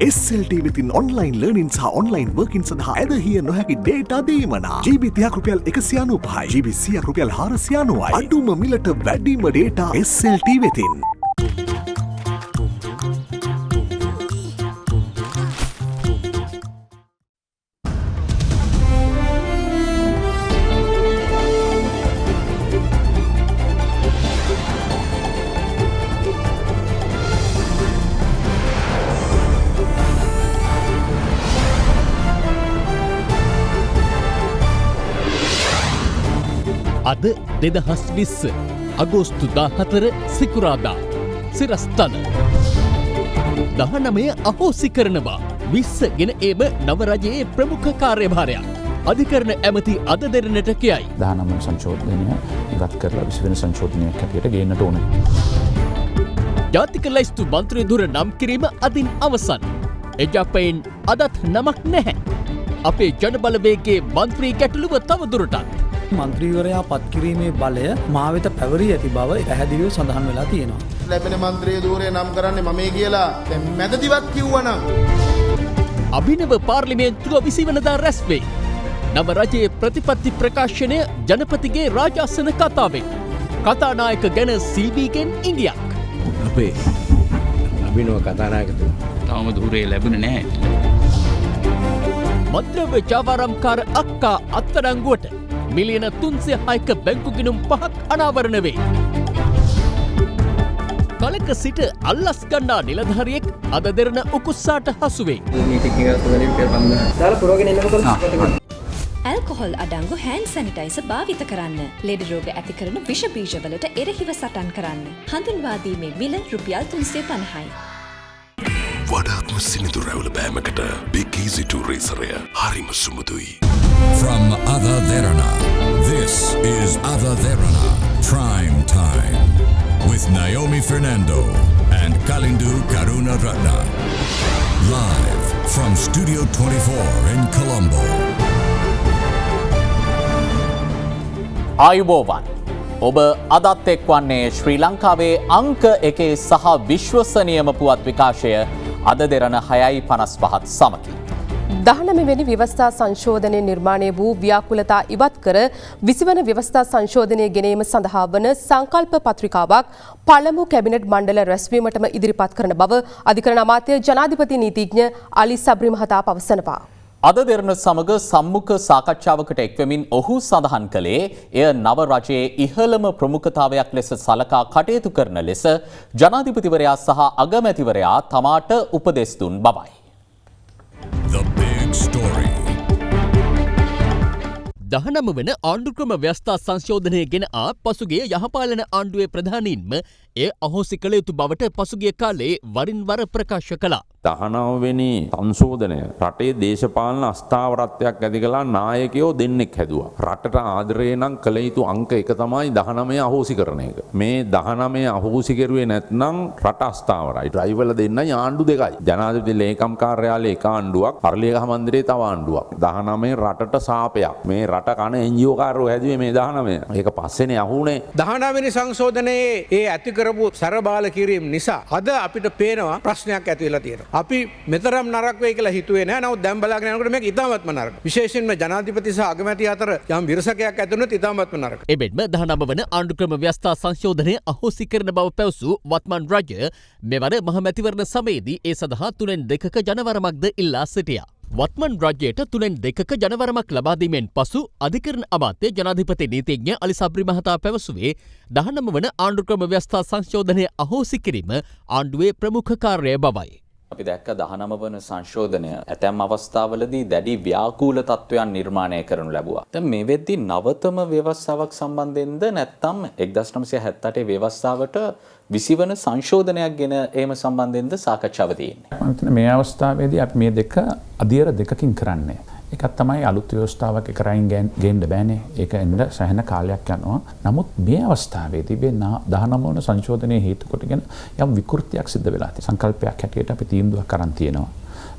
SLT within online learning සහ online working සඳහා ඇදහිය නොහැකි data දීමනා GB 30ක් රුපියල් 195යි GB 100ක් රුපියල් 490යි අඩුම මිලට වැඩිම data SLT වෙතින් අද 2020 අගෝස්තු 14 සිකුරාදා සිරස්තන 19 අහෝසි කරනවා 20 ගෙන ඒම නව රජයේ ප්‍රමුඛ කාර්යභාරයක් අධිකරණ ඇමති අද දෙරණට කියයි 19 සංශෝධනය ඉවත් කරලා 20 වෙනි සංශෝධනයක් හැටියට ගේන්නට ඕන. ජාතික ලැයිස්තු මන්ත්‍රී ධුර නම් කිරීම අදින් අවසන්. එජාපයෙන් අදත් නමක් නැහැ. අපේ ජනබලවේගයේ මන්ත්‍රී ගැටලුව තවදුරටත් මන්ත්‍රීවරයා පත්කිරීමේ බලය මා වෙත පැවරී ඇති බව පැහැදිලිව සඳහන් වෙලා තියෙනවා. ලැබෙන මන්ත්‍රී ධූරය නම් කරන්නේ මමයි කියලා දැන් මැදදිවත් කිව්වනම් අභිනව පාර්ලිමේන්තුව 20 වෙනිදා රැස් වේ. නව රජයේ ප්‍රතිපත්ති ප්‍රකාශනය ජනපතිගේ රාජාසන කතාවෙන්. කතානායක ගැන සීබීගෙන් ඉඟියක්. අපේ අභිනව කතානායකතුමා තාම ධූරය ලැබුණේ නැහැ. මද්‍රව්‍ය ජාවාරම්කාර අක්කා අත්අඩංගුවට මිලියන 306ක බැංකු ගිණුම් 5ක් අනාවරණ වේ. කලක සිට අල්ලස් ගන්නා නිලධාරියෙක් අද දෙරණ උකුස්සාට හසු වේ. ඇල්කොහොල් අඩංගු හෑන්ඩ් සැනිටයිසර් භාවිත කරන්න. ලෙඩ රෝග ඇති කරන විෂ බීජවලට එරෙහිව සටන් කරන්න. හඳුන්වා දීමේ මිල රුපියල් 350යි. වඩාත්ම සිනිඳු රැවුල බෑමකට Big Easy 2 රේසරය හරිම සුමුදුයි. From Ada Derana, this is Ada Derana Prime Time with Naomi Fernando and Kalindu Karuna Ratna. Live from Studio 24 in Colombo. ආයුබෝවන්. ඔබ අදත් එක්වන්නේ ශ්‍රී ලංකාවේ අංක 1 සහ විශ්වසනීයම පුවත් විකාශය අද දෙරණ 6:55 සමගින්. 19 වෙනි ව්‍යවස්ථා සංශෝධනය නිර්මාණය වූ ව්‍යාකුලතා ඉවත් කර 20 වන ව්‍යවස්ථා සංශෝධනය ගෙනීම සඳහා වන සංකල්ප පත්‍රිකාවක් පළමු කැබිනට් මණ්ඩල රැස්වීමටම ඉදිරිපත් කරන බව අධිකරණ අමාත්‍ය ජනාධිපති නීතිඥ අලි සබ්රි මහතා පවසනවා. අද දෙරණ සමග සම්මුඛ සාකච්ඡාවකට එක්වෙමින් ඔහු සඳහන් කළේ එය නව රජයේ ඉහළම ප්‍රමුඛතාවයක් ලෙස සලකා කටයුතු කරන ලෙස ජනාධිපතිවරයා සහ අගමැතිවරයා තමාට උපදෙස් දුන් බවයි. The big story. 19 වන ආණ්ඩුක්‍රම ව්‍යවස්ථා සංශෝධනය ගෙන ආ පසුගිය යහපාලන ආණ්ඩුවේ ප්‍රධානීන්ම එය අහෝසි කළ යුතු බවට පසුගිය කාලේ වරින් වර ප්‍රකාශ කළා. 19 වෙනි සංශෝධනය රටේ දේශපාලන අස්ථාවරත්වයක් ඇති කළා නායකයෝ දෙන්නෙක් හැදුවා. රටට ආදරේ නම් කළ යුතු අංක එක තමයි 19 අහෝසි කරන එක. මේ 19 අහෝසි කරුවේ නැත්නම් රට අස්ථාවරයි. ඩ්‍රයිවර්ල දෙන්නයි ආණ්ඩු දෙකයි. ජනාධිපති ලේකම් කාර්යාලයේ එක ආණ්ඩුවක්, අරලියගහ මන්දිරයේ තව ආණ්ඩුවක්. 19 රටට සාපයක්. මේ රට කන NGO කාරෝ හැදුවේ මේ 19. ඒක පස්සේනේ අහුනේ. 19 වෙනි සංශෝධනයේ ඒ ඇති කරපු සරබාල කිරීම නිසා අද අපිට පේනවා ප්‍රශ්නයක් ඇති වෙලා තියෙනවා. අපි මෙතරම් නරක වෙයි කියලා හිතුවේ නෑ. නමුත් දැන් බලාගෙන යනකොට මේක ඉතාමත්ම නරක. විශේෂයෙන්ම ජනාධිපති සහ අගමැති අතර යම් විරසකයක් ඇති වුණොත් ඉතාමත්ම නරක. එබැවින්ම 19 වන ආණ්ඩුක්‍රම ව්‍යවස්ථා සංශෝධනය අහෝසි කරන බව පැවසූ වත්මන් රජය මෙවර මහමැතිවරණ සමයේදී ඒ සඳහා 3/2ක ජනවරමක්ද ඉල්ලා සිටියා. වත්මන් රජයට 3/2ක ජනවරමක් ලබා දීමෙන් පසු අධිකරණ අමාත්‍ය ජනාධිපති නීතිඥ අලි සබ්රි මහතා පැවසුවේ 19 වන ආණ්ඩුක්‍රම ව්‍යවස්ථා සංශෝධනය අහෝසි කිරීම ආණ්ඩුවේ ප්‍රමුඛ කාර්යය බවයි. අපි දැක්ක 19 වන සංශෝධනය ඇතැම් අවස්ථාවලදී දැඩි ව්‍යාකූල තත්ත්වයන් නිර්මාණය කරනු ලැබුවා. දැන් මේ වෙද්දී නවතම ව්‍යවස්ථාවක් සම්බන්ධයෙන්ද නැත්නම් 1978 ව්‍යවස්ථාවට 20 වන සංශෝධනයක් ගෙන ඒම සම්බන්ධයෙන්ද සාකච්ඡාව තියෙන්නේ. මම හිතන්නේ මේ අවස්ථාවේදී අපි මේ දෙක අධියර දෙකකින් කරන්නේ. එකක් තමයි අලුත් ව්‍යවස්ථාවක් එක රයින් ගේන්න බෑනේ. ඒක එන්න සෑහෙන කාලයක් යනවා. නමුත් මේ අවස්ථාවේදී මේ 19 වන සංශෝධනයේ හේතු කොටගෙන යම් විකෘතියක් සිද්ධ වෙලා තියෙනවා. සංකල්පයක් හැටියට අපි තීන්දුවක් කරන් තියෙනවා.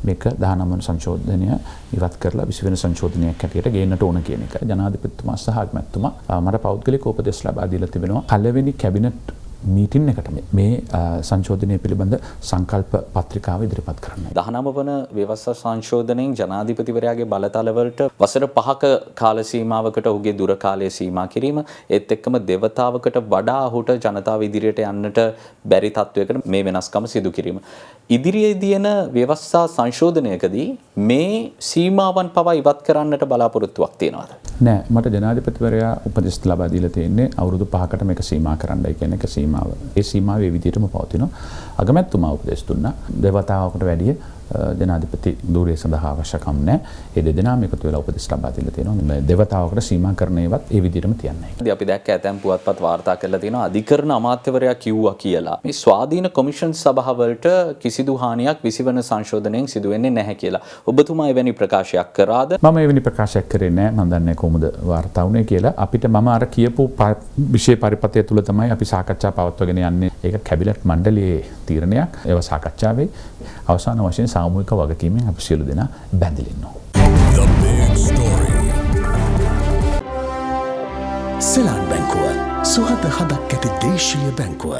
මේක 19 වන සංශෝධනය ඉවත් කරලා 20 වෙනි සංශෝධනයක් හැටියට ගේන්නට ඕන කියන එක. ජනාධිපතිතුමා සහ අගමැතිතුමා මට පෞද්ගලික උපදෙස් ලබා දීලා තිබෙනවා. පළවෙනි කැබිනට් මීටින් එකට මේ සංශෝධනය පිළිබඳ සංකල්ප පත්‍රිකාව ඉදිරිපත් කරන්න. 19 වන ව්‍යවස්ථා සංශෝධනයෙන් ජනාධිපතිවරයාගේ බලතලවලට වසර 5ක කාල සීමාවකට ඔහුගේ දුර කාලය සීමා කිරීම ඒත් එක්කම දෙවතාවකට වඩා ඔහුට ජනතාව ඉදිරියට යන්නට බැරි තත්වයකට මේ වෙනස්කම සිදු කිරීම. ඉදිරියේදී එන ව්‍යවස්ථා සංශෝධනයකදී මේ සීමාවන් පවා ඉවත් කරන්නට බලාපොරොත්තුවක් තියෙනවද? නෑ, මට ජනාධිපතිවරයා උපදෙස් ලබා දීලා තියෙන්නේ අවුරුදු 5කට මේක සීමා කරන්නයි කියන එක සීමාව. ඒ සීමාව ඒ විදිහටම පවතිනවා. අගමැතිතුමා උපදෙස් දුන්නා දෙවතාවකට වැඩිය ජනාධිපති ධූරය සඳහා අවශ්‍යකම් නැහැ. ඒ දෙදෙනාම එකතු වෙලා උපදෙස් ලබා දීලා තියෙනවා. මේ දෙවතාවකට සීමා කරන ඒවත් ඒ විදිහටම තියන්නේ. අපි දැක්ක ඇතැම් පුවත්පත් වාර්තා කරලා තියෙනවා අධිකරණ අමාත්‍යවරයා කිව්වා කියලා. මේ ස්වාධීන කොමිෂන් සභාවලට කිසිදු හානියක් 20 වන සංශෝධනයෙන් සිදු වෙන්නේ නැහැ කියලා. ඔබතුමා එවැනි ප්‍රකාශයක් කරාද? මම එවැනි ප්‍රකාශයක් කරේ නැහැ. මම දන්නේ කොහොමද වාර්තා වුනේ කියලා. අපිට මම අර කියපු විෂය පරිපතය තුල තමයි අපි සාකච්ඡා පවත්වාගෙන යන්නේ. ඒක කැබිනට් මණ්ඩලයේ තීරණයක්. ඒව සාකච්ඡා වෙයි. අවසාන වශයෙන් සාමූහික වගකීමෙන් අපි සියලු දෙනා බැඳිලා ඉන්නවා. The big story. සෙලාන් බැංකුව සුහද හදක් ඇති දේශීය බැංකුව.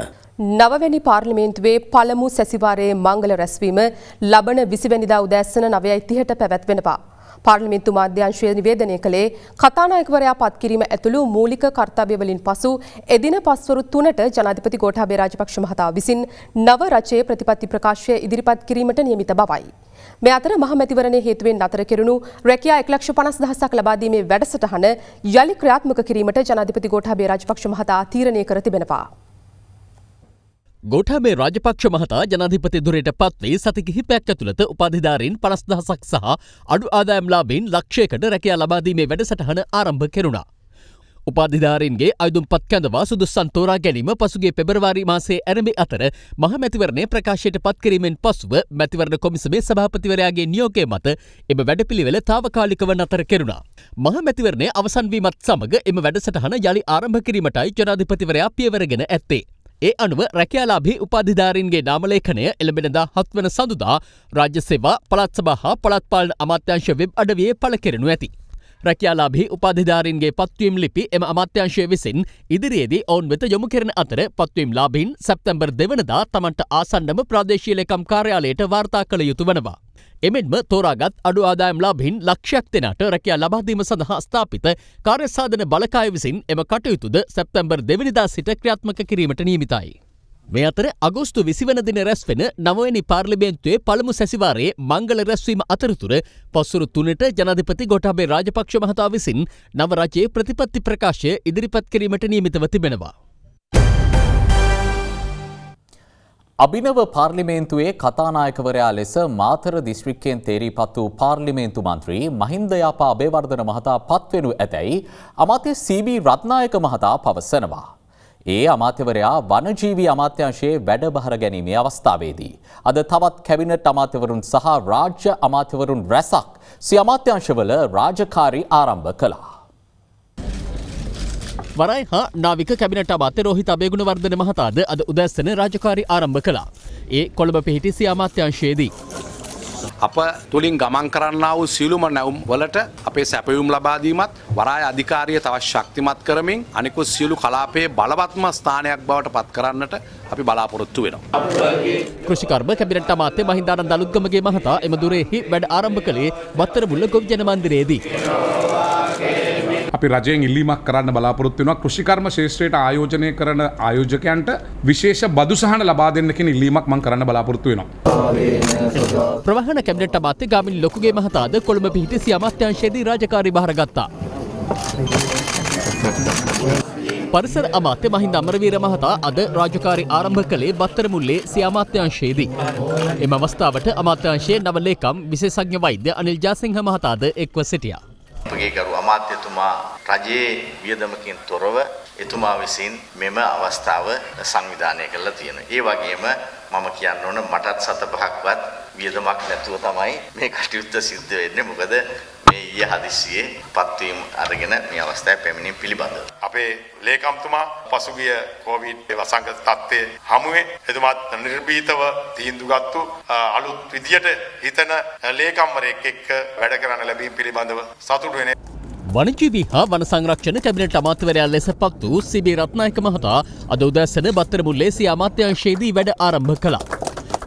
නවවැනි පාර්ලිමේන්තුවේ පළමු සැසිවාරයේ මංගල රැස්වීම ලබන 20 වෙනිදා උදෑසන 9:30ට පැවැත්වෙනවා. පාර්ලිමේන්තු මාධ්‍යංශය නිවේදනය කළේ කතානායකවරයා පත් කිරීම ඇතුළු මූලික කර්තව්‍යවලින් පසු එදින පස්වරු 3ට ජනාධිපති ගෝඨාභය රාජපක්ෂ මහතා විසින් නව රජයේ ප්‍රතිපත්ති ප්‍රකාශය ඉදිරිපත් කිරීමට නියමිත බවයි. මේ අතර මහමැතිවරණයේ හේතුවෙන් නතර කෙරුණු රැකියා 1,50,000ක් ලබා දීමේ වැඩසටහන යලි ක්‍රියාත්මක කිරීමට ජනාධිපති ගෝඨාභය රාජපක්ෂ මහතා තීරණය කර තිබෙනවා. ගෝඨාභය රාජපක්ෂ මහතා ජනාධිපති ධුරයට පත්වී සති කිහිපයක් ඇතුළත උපාධිධාරීන් 50,000ක් සහ අඩු ආදායම්ලාභීන් ලක්ෂයකට රැකියා ලබා දීමේ වැඩසටහන ආරම්භ කෙරුණා. උපාධිධාරීන්ගේ අයදුම්පත් කැඳවා සුදුස්සන් තෝරා ගැනීම පසුගිය පෙබරවාරි මාසයේ ආරම්භය අතර මහ මැතිවරණය ප්‍රකාශයට පත් කිරීමෙන් පසුව මැතිවරණ කොමිසමේ සභාපතිවරයාගේ නියෝගය මත එම වැඩපිළිවෙල తాවකාලිකව නතර කෙරුණා. මහ මැතිවරණය අවසන් වීමත් සමග එම වැඩසටහන යලි ආරම්භ කිරීමටයි ජනාධිපතිවරයා පියවරගෙන ඇත්තේ. ඒ අනුව රැකියාලාභී උපාධිධාරීන්ගේ නාමලේඛනය එළඹෙනදා 7 වන සඳුදා රාජ්‍ය සේවා පළාත් සභා හා පළාත් පාලන අමාත්‍යාංශ වෙබ් අඩවියේ පළ කෙරෙනු ඇති. රැකියාලාභී උපාධිධාරීන්ගේ පත්වීම් ලිපි එම අමාත්‍යාංශය විසින් ඉදිරියේදී ඔවුන් වෙත යොමු කරන අතර පත්වීම් ලාභීන් සැප්තැම්බර් 2 වෙනිදා තමන්ට ආසන්නම ප්‍රාදේශීය ලේකම් කාර්යාලයට වාර්තා කළ යුතු වනවා. එමෙන්ම තෝරාගත් අඩු ආදායම් ලාභීන් ලක්ෂයක් දෙනාට රැකියා ලබා දීම සඳහා ස්ථාපිත කාර්යසාධන බලකාය විසින් එම කටයුතුද සැප්තැම්බර් 2 වෙනිදා සිට ක්‍රියාත්මක කිරීමට නියමිතයි. මේ අතර අගෝස්තු 20 වන දින රැස්වෙන 9වෙනි පාර්ලිමේන්තුවේ පළමු සැසිවාරයේ මංගල රැස්වීම අතරතුර පස්වරු 3ට ජනාධිපති ගෝඨාභය රාජපක්ෂ මහතා විසින් නව රජයේ ප්‍රතිපත්ති ප්‍රකාශය ඉදිරිපත් කිරීමට නියමිතව තිබෙනවා. අභිනව පාර්ලිමේන්තුවේ කතානායකවරයා ලෙස මාතර දිස්ත්‍රික්කයෙන් තේරීපත් වූ පාර්ලිමේන්තු මන්ත්‍රී මහින්ද යාපා අබේවර්ධන මහතා පත්වෙනු ඇතැයි අමාත්‍ය සී.බී. රත්නායක මහතා පවසනවා. ඒ අමාත්‍යවරයා වනජීවී අමාත්‍යාංශයේ වැඩබහර ගැනීමේ අවස්ථාවේදී අද තවත් කැබිනට් අමාත්‍යවරුන් සහ රාජ්‍ය අමාත්‍යවරුන් රැසක් සිය අමාත්‍යාංශවල රාජකාරී ආරම්භ කළා. වරායි හා නාවික කැබිනට් අමාත්‍ය රෝහිත අබේගුණවර්ධන මහතාද අද උදැස්සන රාජකාරී ආරම්භ කළා. ඒ කොළඹ පිහිටි සිය අමාත්‍යාංශයේදී අප තුළින් ගමන් කරන්නා වූ සියලුම නැවුම් වලට අපේ සැපයුම් ලබා දීමත් වරාය අධිකාරිය තවත් ශක්තිමත් කරමින් අනිකුත් සියලු කලාපයේ බලවත්ම ස්ථානයක් බවට පත් කරන්නට අපි බලාපොරොත්තු වෙනවා. කෘෂිකර්ම කැබිනට් අමාත්‍ය මහින්දානන්ද අලුත්ගමගේ මහතා එම දුරෙහි වැඩ ආරම්භ කළේ බත්තරමුල්ල ගොවිජන මන්දිරයේදී. අපි රජයෙන් ඉල්ලීමක් කරන්න බලාපොරොත්තු වෙනවා කෘෂිකර්ම ශේෂ්ත්‍රයට ආයෝජනය කරන ආයෝජකයන්ට විශේෂ බදු සහන ලබා දෙන්න කියන ඉල්ලීමක් මම කරන්න බලාපොරොත්තු වෙනවා. ප්‍රවාහන කැබිනට් අමාත්‍ය ගාමිණී ලොකුගේ මහතාද කොළඹ පිහිටි සිය අමාත්‍යාංශයේදී රාජකාරී බාරගත්තා. පරිසර අමාත්‍ය මහින්ද අමරවීර මහතා අද රාජකාරී ආරම්භ කළේ බත්තරමුල්ලේ සිය අමාත්‍යාංශයේදී. එම අවස්ථාවට අමාත්‍යාංශයේ නව ලේකම් විශේෂඥ වෛද්‍ය අනිල් ජාසිංහ මහතාද එක්ව සිටියා. අපගේ ගරු අමාත්‍යතුමා රජයේ වියදමකින් තොරව එතුමා විසින් මෙම අවස්ථාව සංවිධානය කරලා තියෙනවා. ඒ වගේම මම කියන්න ඕන මටත් 7-5ක්වත් වියදමක් නැතුව තමයි මේ කටයුත්ත සිද්ධ වෙන්නේ. මොකද මේ ඊයේ හදිස්සියේ පත්වීම අරගෙන මේ අවස්ථාවේ පැමිණීම පිළිබඳව අපේ ලේකම්තුමා පසුගිය කොවිඩ් වසංගත තත්ත්වයේ හමුවේ එතුමාත් නිර්භීතව තීන්දුව ගත්තු අලුත් විදියට හිතන ලේකම්වරයෙක් එක්ක වැඩ කරන්න ලැබීම පිළිබඳව සතුටු වෙන්නේ. වනජීවී හා වන සංරක්ෂණ කැබිනට් අමාත්‍යවරයා ලෙස පත් වූ සි.බී. රත්නායක මහතා අද උදෑසන බත්තරමුල්ලේ සිය අමාත්‍යාංශයේදී වැඩ ආරම්භ කළා.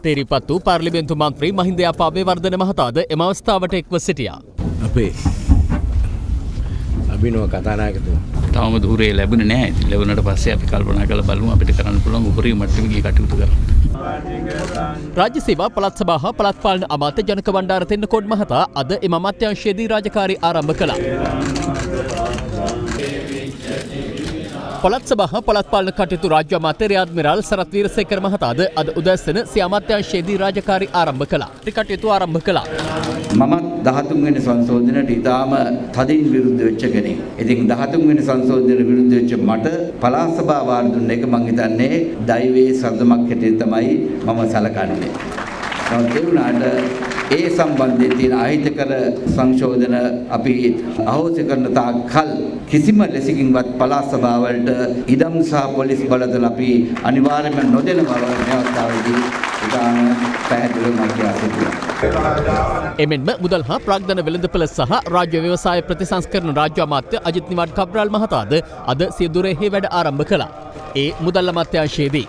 තේරීපත් වූ පාර්ලිමේන්තු මන්ත්‍රී මහින්ද යාපාබේවර්ධන මහතාද එම අවස්ථාවට එක්ව සිටියා. අපේ අභිනව කතානායකතුමා තවම ධූරේ ලැබුණේ නැහැ. ඉතින් ලැබුණාට පස්සේ අපි කල්පනා කරලා බලමු අපිට කරන්න පුළුවන් උපරිම මට්ටමේ කටයුතු කරන්න. රාජ්‍ය සේවා පළාත් සභා හා පළාත් පාලන අමාත්‍ය ජනක වණ්ඩාර තෙන්නකෝන් මහතා අද එම අමාත්‍යාංශයේදී රාජකාරී ආරම්භ කළා. පළාත් සභා හා පළාත් පාලන කටයුතු රාජ්‍ය අමාත්‍ය රියාද් මිරාල් සරත් වීරසේකර මහතාද අද උදෑසන සිය අමාත්‍යාංශයේදී රාජකාරී ආරම්භ කළා. කටයුතු ආරම්භ කළා. මම 13 වෙනි සංශෝධනයට ඉතාම තදින් විරුද්ධ වෙච්ච කෙනෙක්. ඉතින් 13 වෙනි සංශෝධනයට විරුද්ධ වෙච්ච මට පළාත් සභාව වාර දුන්න එක මම හිතන්නේ දෛවයේ සද්දමක් හැටියට තමයි මම සලකන්නේ. නමුත් ඒ වුණාට ඒ සම්බන්ධයෙන් තියෙන අහිතකර සංශෝධන අපි අහෝසි කරන තාක් කල් කිසිම ලෙසකින්වත් පළාත් සභාවලට ඉඩම් සහ පොලිස් බලතල අපි අනිවාර්යයෙන්ම නොදෙන බව මේ අවස්ථාවේදී ඉතාම පැහැදිලිව මම කියා සිටිනවා. එමෙන්ම මුදල් හා ප්‍රාග්ධන වෙළඳපොළ සහ රාජ්‍ය ව්‍යවසාය ප්‍රතිසංස්කරණ රාජ්‍ය අමාත්‍ය අජිත් නිවාඩ් කබ්‍රාල් මහතාද අද සිය දුරෙහි වැඩ ආරම්භ කළා. ඒ මුදල් අමාත්‍යාංශයේදී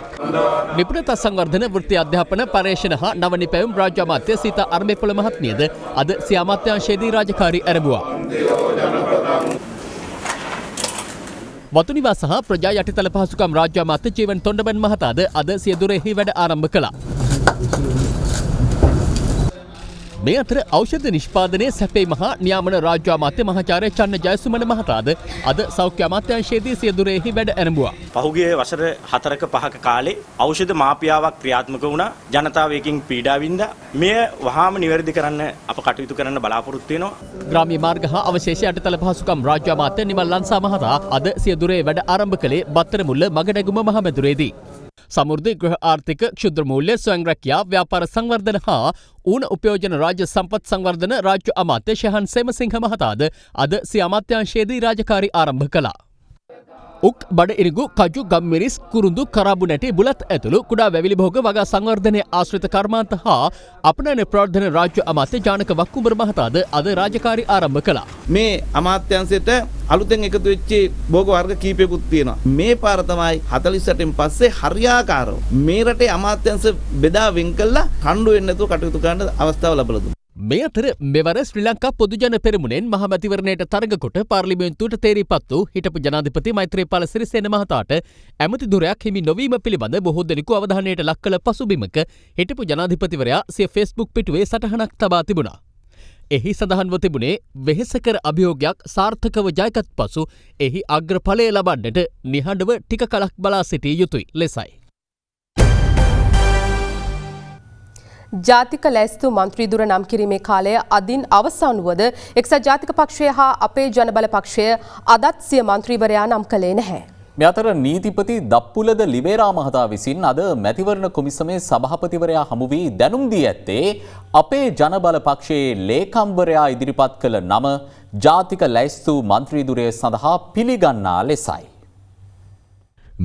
නිපුණතා සංවර්ධන වෘත්ති අධ්‍යාපන පර්යේෂණ හා නව නිපැයුම් රාජ්‍ය අමාත්‍ය සීතා අර්මේපොළ මහත්මියද අද සිය අමාත්‍යාංශයේදී රාජකාරී ආරම්භුවා. වතුනිවා සහ ප්‍රජා යටිතල පහසුකම් රාජ්‍ය අමාත්‍ය ජීවන් තොණ්ඩමන් මහතාද අද සිය දුරෙහි වැඩ ආරම්භ කළා. මේ අතර ඖෂධ නිෂ්පාදනයේ සැපේ මහා නියාමන රාජ්‍ය අමාත්‍ය මහාචාර්ය චන්න ජයසුමන මහතාද අද සෞඛ්‍ය අමාත්‍යාංශයේදී සිය දුරෙහි වැඩ ආරම්භුවා. පහුගිය වසර 4ක 5ක කාලේ ඖෂධ මාපියාවක් ක්‍රියාත්මක වුණා. ජනතාව එකකින් පීඩා වින්දා. මෙය වහාම නිවැරදි කරන්න අප කටයුතු කරන්න බලාපොරොත්තු වෙනවා. ග්‍රාම්‍ය මාර්ග හා අවශේෂ යටිතල පහසුකම් රාජ්‍ය අමාත්‍ය නිමල් ලන්සා මහතා අද සිය දුරේ වැඩ ආරම්භ කළේ බත්තරමුල්ල මගනැගුම මහමැදුරේදී. සමෘද්ධි ගෘහ ආර්ථික ක්ෂුද්‍ර මූල්‍ය ස්වයං රැකියා ව්‍යාපාර සංවර්ධන හා ඌන උපයෝජන රාජ්‍ය සම්පත් සංවර්ධන රාජ්‍ය අමාත්‍ය ශහන් සේමසිංහ මහතාද අද සිය අමාත්‍යාංශයේදී රාජකාරී ආරම්භ කළා. උක් බඩ ඉරිඟු කජු ගම්මිරිස් කුරුඳු කරාබු නැටි බුලත් ඇතුළු කුඩා වැවිලි භෝග වගා සංවර්ධනය ආශ්‍රිත කර්මාන්ත හා අපනයන ප්‍රවර්ධන රාජ්‍ය අමාත්‍ය ජානක වක්කුඹර මහතාද අද රාජකාරී ආරම්භ කළා. මේ අමාත්‍යාංශයට අලුතෙන් එකතු වෙච්ච භෝග වර්ග කීපයකුත් තියෙනවා. මේ පාර තමයි 48න් පස්සේ හරියාකාරව මේ රටේ අමාත්‍යාංශ බෙදා වෙන් කළා කණ්ඩු වෙන්නේ නැතුව කටයුතු කරන්න අවස්ථාව ලැබලා දුන්නා. මේ අතර මෙවර ශ්‍රී ලංකා පොදුජන පෙරමුණෙන් මහමැතිවරණයට තරඟ කොට පාර්ලිමේන්තුවට තේරීපත් වූ හිටපු ජනාධිපති මෛත්‍රීපාල සිරිසේන මහතාට ඇමති ධුරයක් හිමි නොවීම පිළිබඳ බොහෝ දෙනෙකු අවධානයට ලක් කළ පසුබිමක හිටපු ජනාධිපතිවරයා සිය ෆේස්බුක් පිටුවේ සටහනක් තබා තිබුණා. එහි සඳහන්ව තිබුණේ වෙහෙසකර අභියෝගයක් සාර්ථකව ජයගත් පසු එහි අග්‍රඵලය ලබන්නට නිහඬව ටික කලක් බලා සිටිය යුතුයි ලෙසයි. ජාතික ලැයිස්තු මන්ත්‍රී දුර නම් කිරීමේ කාලය අදින් අවසන් වුවද එක්සත් ජාතික පක්ෂය හා අපේ ජනබල පක්ෂය අදත් සිය මන්ත්‍රීවරයා නම් කළේ නැහැ. මේ අතර නීතිපති දප්පුලද ලිබේරා මහතා විසින් අද මැතිවරණ කොමිසමේ සභාපතිවරයා හමු වී දැනුම් දී ඇත්තේ අපේ ජනබල පක්ෂයේ ලේකම්වරයා ඉදිරිපත් කළ නම ජාතික ලැයිස්තු මන්ත්‍රී දුරය සඳහා පිළිගන්නා ලෙසයි.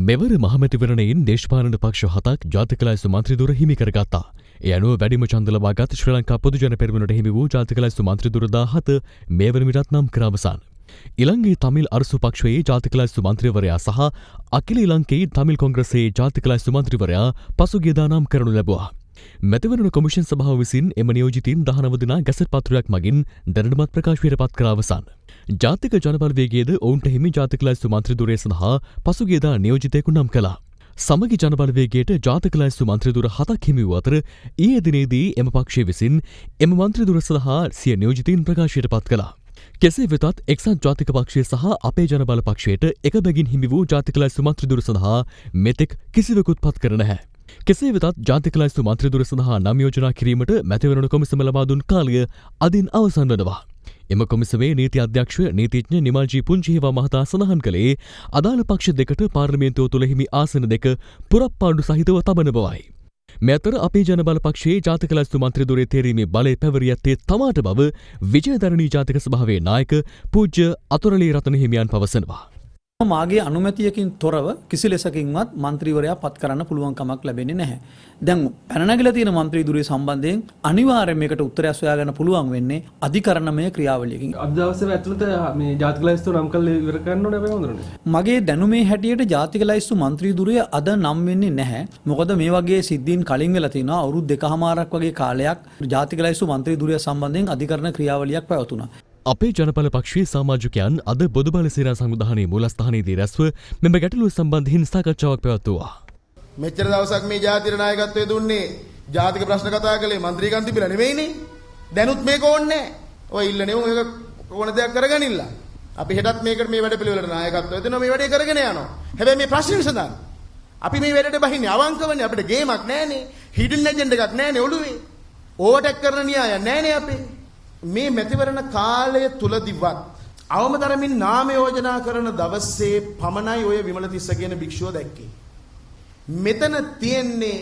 මෙවර මහමැතිවරණයෙන් දේශපාලන පක්ෂ 7ක් ජාතික ලැයිස්තු මන්ත්‍රී දුර හිමි කරගත්තා. ඒ අනුව වැඩිම ඡන්ද ලබාගත් ශ්‍රී ලංකා පොදුජන පෙරමුණට හිමි වූ ජාතික ලැයිස්තු මන්ත්‍රී දුර 17 මේ වන විටත් නම් කර අවසන්. ඉලංගේ තමිල් අරසු පක්ෂයේ ජාතික ලැයිස්තු මන්ත්‍රීවරයා සහ අකිල ඉලංකේ තමිල් කොංග්‍රසයේ ජාතික ලැයිස්තු මන්ත්‍රීවරයා පසුගියදා නම් කරනු ලැබුවා. මැතිවරණ කොමිෂන් සභාව විසින් එම නියෝජිතින් 19 දෙනා ගැසට් පත්‍රයක් මගින් දැනටමත් ප්‍රකාශයට පත් කර අවසන්. ජාතික ජනබලවේගයේද ඔවුන්ට හිමි ජාතික ලැයිස්තු මන්ත්‍රී දුරය සඳහා පසුගියදා නියෝජිතයෙකු නම් කළා. සමගි ජනබලවේගයට ජාතික ලැයිස්තු මන්ත්‍රී දුර 7ක් හිමි වූ අතර ඊයේ දිනේදී එම පක්ෂය විසින් එම මන්ත්‍රී දුර සඳහා සිය නියෝජිතයින් ප්‍රකාශයට පත් කළා. කෙසේ වෙතත් එක්සත් ජාතික පක්ෂය සහ අපේ ජනබල පක්ෂයට එක බැගින් හිමි වූ ජාතික ලැයිස්තු මන්ත්‍රී දුර සඳහා මෙතෙක් කිසිවෙකුත් පත් කර නැහැ. කෙසේ වෙතත් ජාතික ලැයිස්තු මන්ත්‍රී දුර සඳහා නම් යෝජනා කිරීමට මැතිවරණ කොමිසම ලබා දුන් කාලය අදින් අවසන් වනවා. එම කොමිසමේ නීති අධ්‍යක්ෂ නීතිඥ නිමල්ජී පුංචිහිවා මහතා සඳහන් කළේ අදාළ පක්ෂ දෙකට පාර්ලිමේන්තුව තුළ හිමි ආසන දෙක පුරප්පාඩු සහිතව තබන බවයි. මේ අතර අපේ ජනබල පක්ෂයේ ජාතික ලැයිස්තු මන්ත්‍රී දුරේ තේරීමේ බලය පැවරී ඇත්තේ තමාට බව විජයදරණී ජාතික සභාවේ නායක පූජ්‍ය අතුරලී රතන හිමියන් පවසනවා. මාගේ අනුමැතියකින් තොරව කිසි ලෙසකින්වත් මන්ත්‍රීවරයා පත් කරන්න පුළුවන් කමක් ලැබෙන්නේ නැහැ. දැන් පැන නැගිලා තියෙන මන්ත්‍රී ධුරය සම්බන්ධයෙන් අනිවාර්යයෙන් මේකට උත්තරයක් සොයා ගන්න පුළුවන් වෙන්නේ අධිකරණමය ක්‍රියාවලියකින්. අද දවසේ ඇතුළත මේ ජාතික ලයිස්තුව නම් කරලා ඉවර කරන්න ඕනේ අපේ වඳුරනේ. මගේ දැනුමේ හැටියට ජාතික ලයිස්තු මන්ත්‍රී ධුරය අද නම් වෙන්නේ නැහැ. මොකද මේ වගේ සිද්ධීන් කලින් වෙලා තිනවා අවුරුදු 2කමාරක් වගේ කාලයක් ජාතික ලයිස්තු මන්ත්‍රී ධුරය සම්බන්ධයෙන් අධිකරණ ක්‍රියාවලියක් පැවතුණා. අපේ ජනපල පක්ෂයේ සමාජිකයන් අද බොදුබල සේනා සංවිධානයේ මූලස්ථානයේදී රැස්ව මෙම ගැටලුව සම්බන්ධයෙන් සාකච්ඡාවක් පැවැත්වුවා. මෙච්චර දවසක් මේ ජාතික නායකත්වයේ දුන්නේ ජාතික ප්‍රශ්න කතා කළේ മന്ത്രിකන් තිබිලා නෙවෙයිනේ. දැනුත් මේක ඕනේ නැහැ. ඔය ඉල්ලනේ මේක ඕන දෙයක් කරගනින්න. අපි හෙටත් මේකට මේ වැඩ පිළිවෙලට නායකත්වය දෙනවා මේ වැඩේ කරගෙන යනවා. හැබැයි මේ ප්‍රශ්නේ විසඳන්න. අපි මේ වැඩේට බහින්නේ අවංකවනේ අපිට ගේමක් නැහනේ. හිඩන් ඇජෙන්ඩ එකක් නැහනේ ඔළුවේ. ඕවර්ටේක් කරන න්‍යායක් නැහනේ අපේ. මේ මැතිවරණ කාලය තුලදිවත් අවමතරමින් නාම යෝජනා කරන දවසේ පමණයි ඔය විමලතිස්ස කියන භික්ෂුව දැක්කේ. මෙතන තියෙන්නේ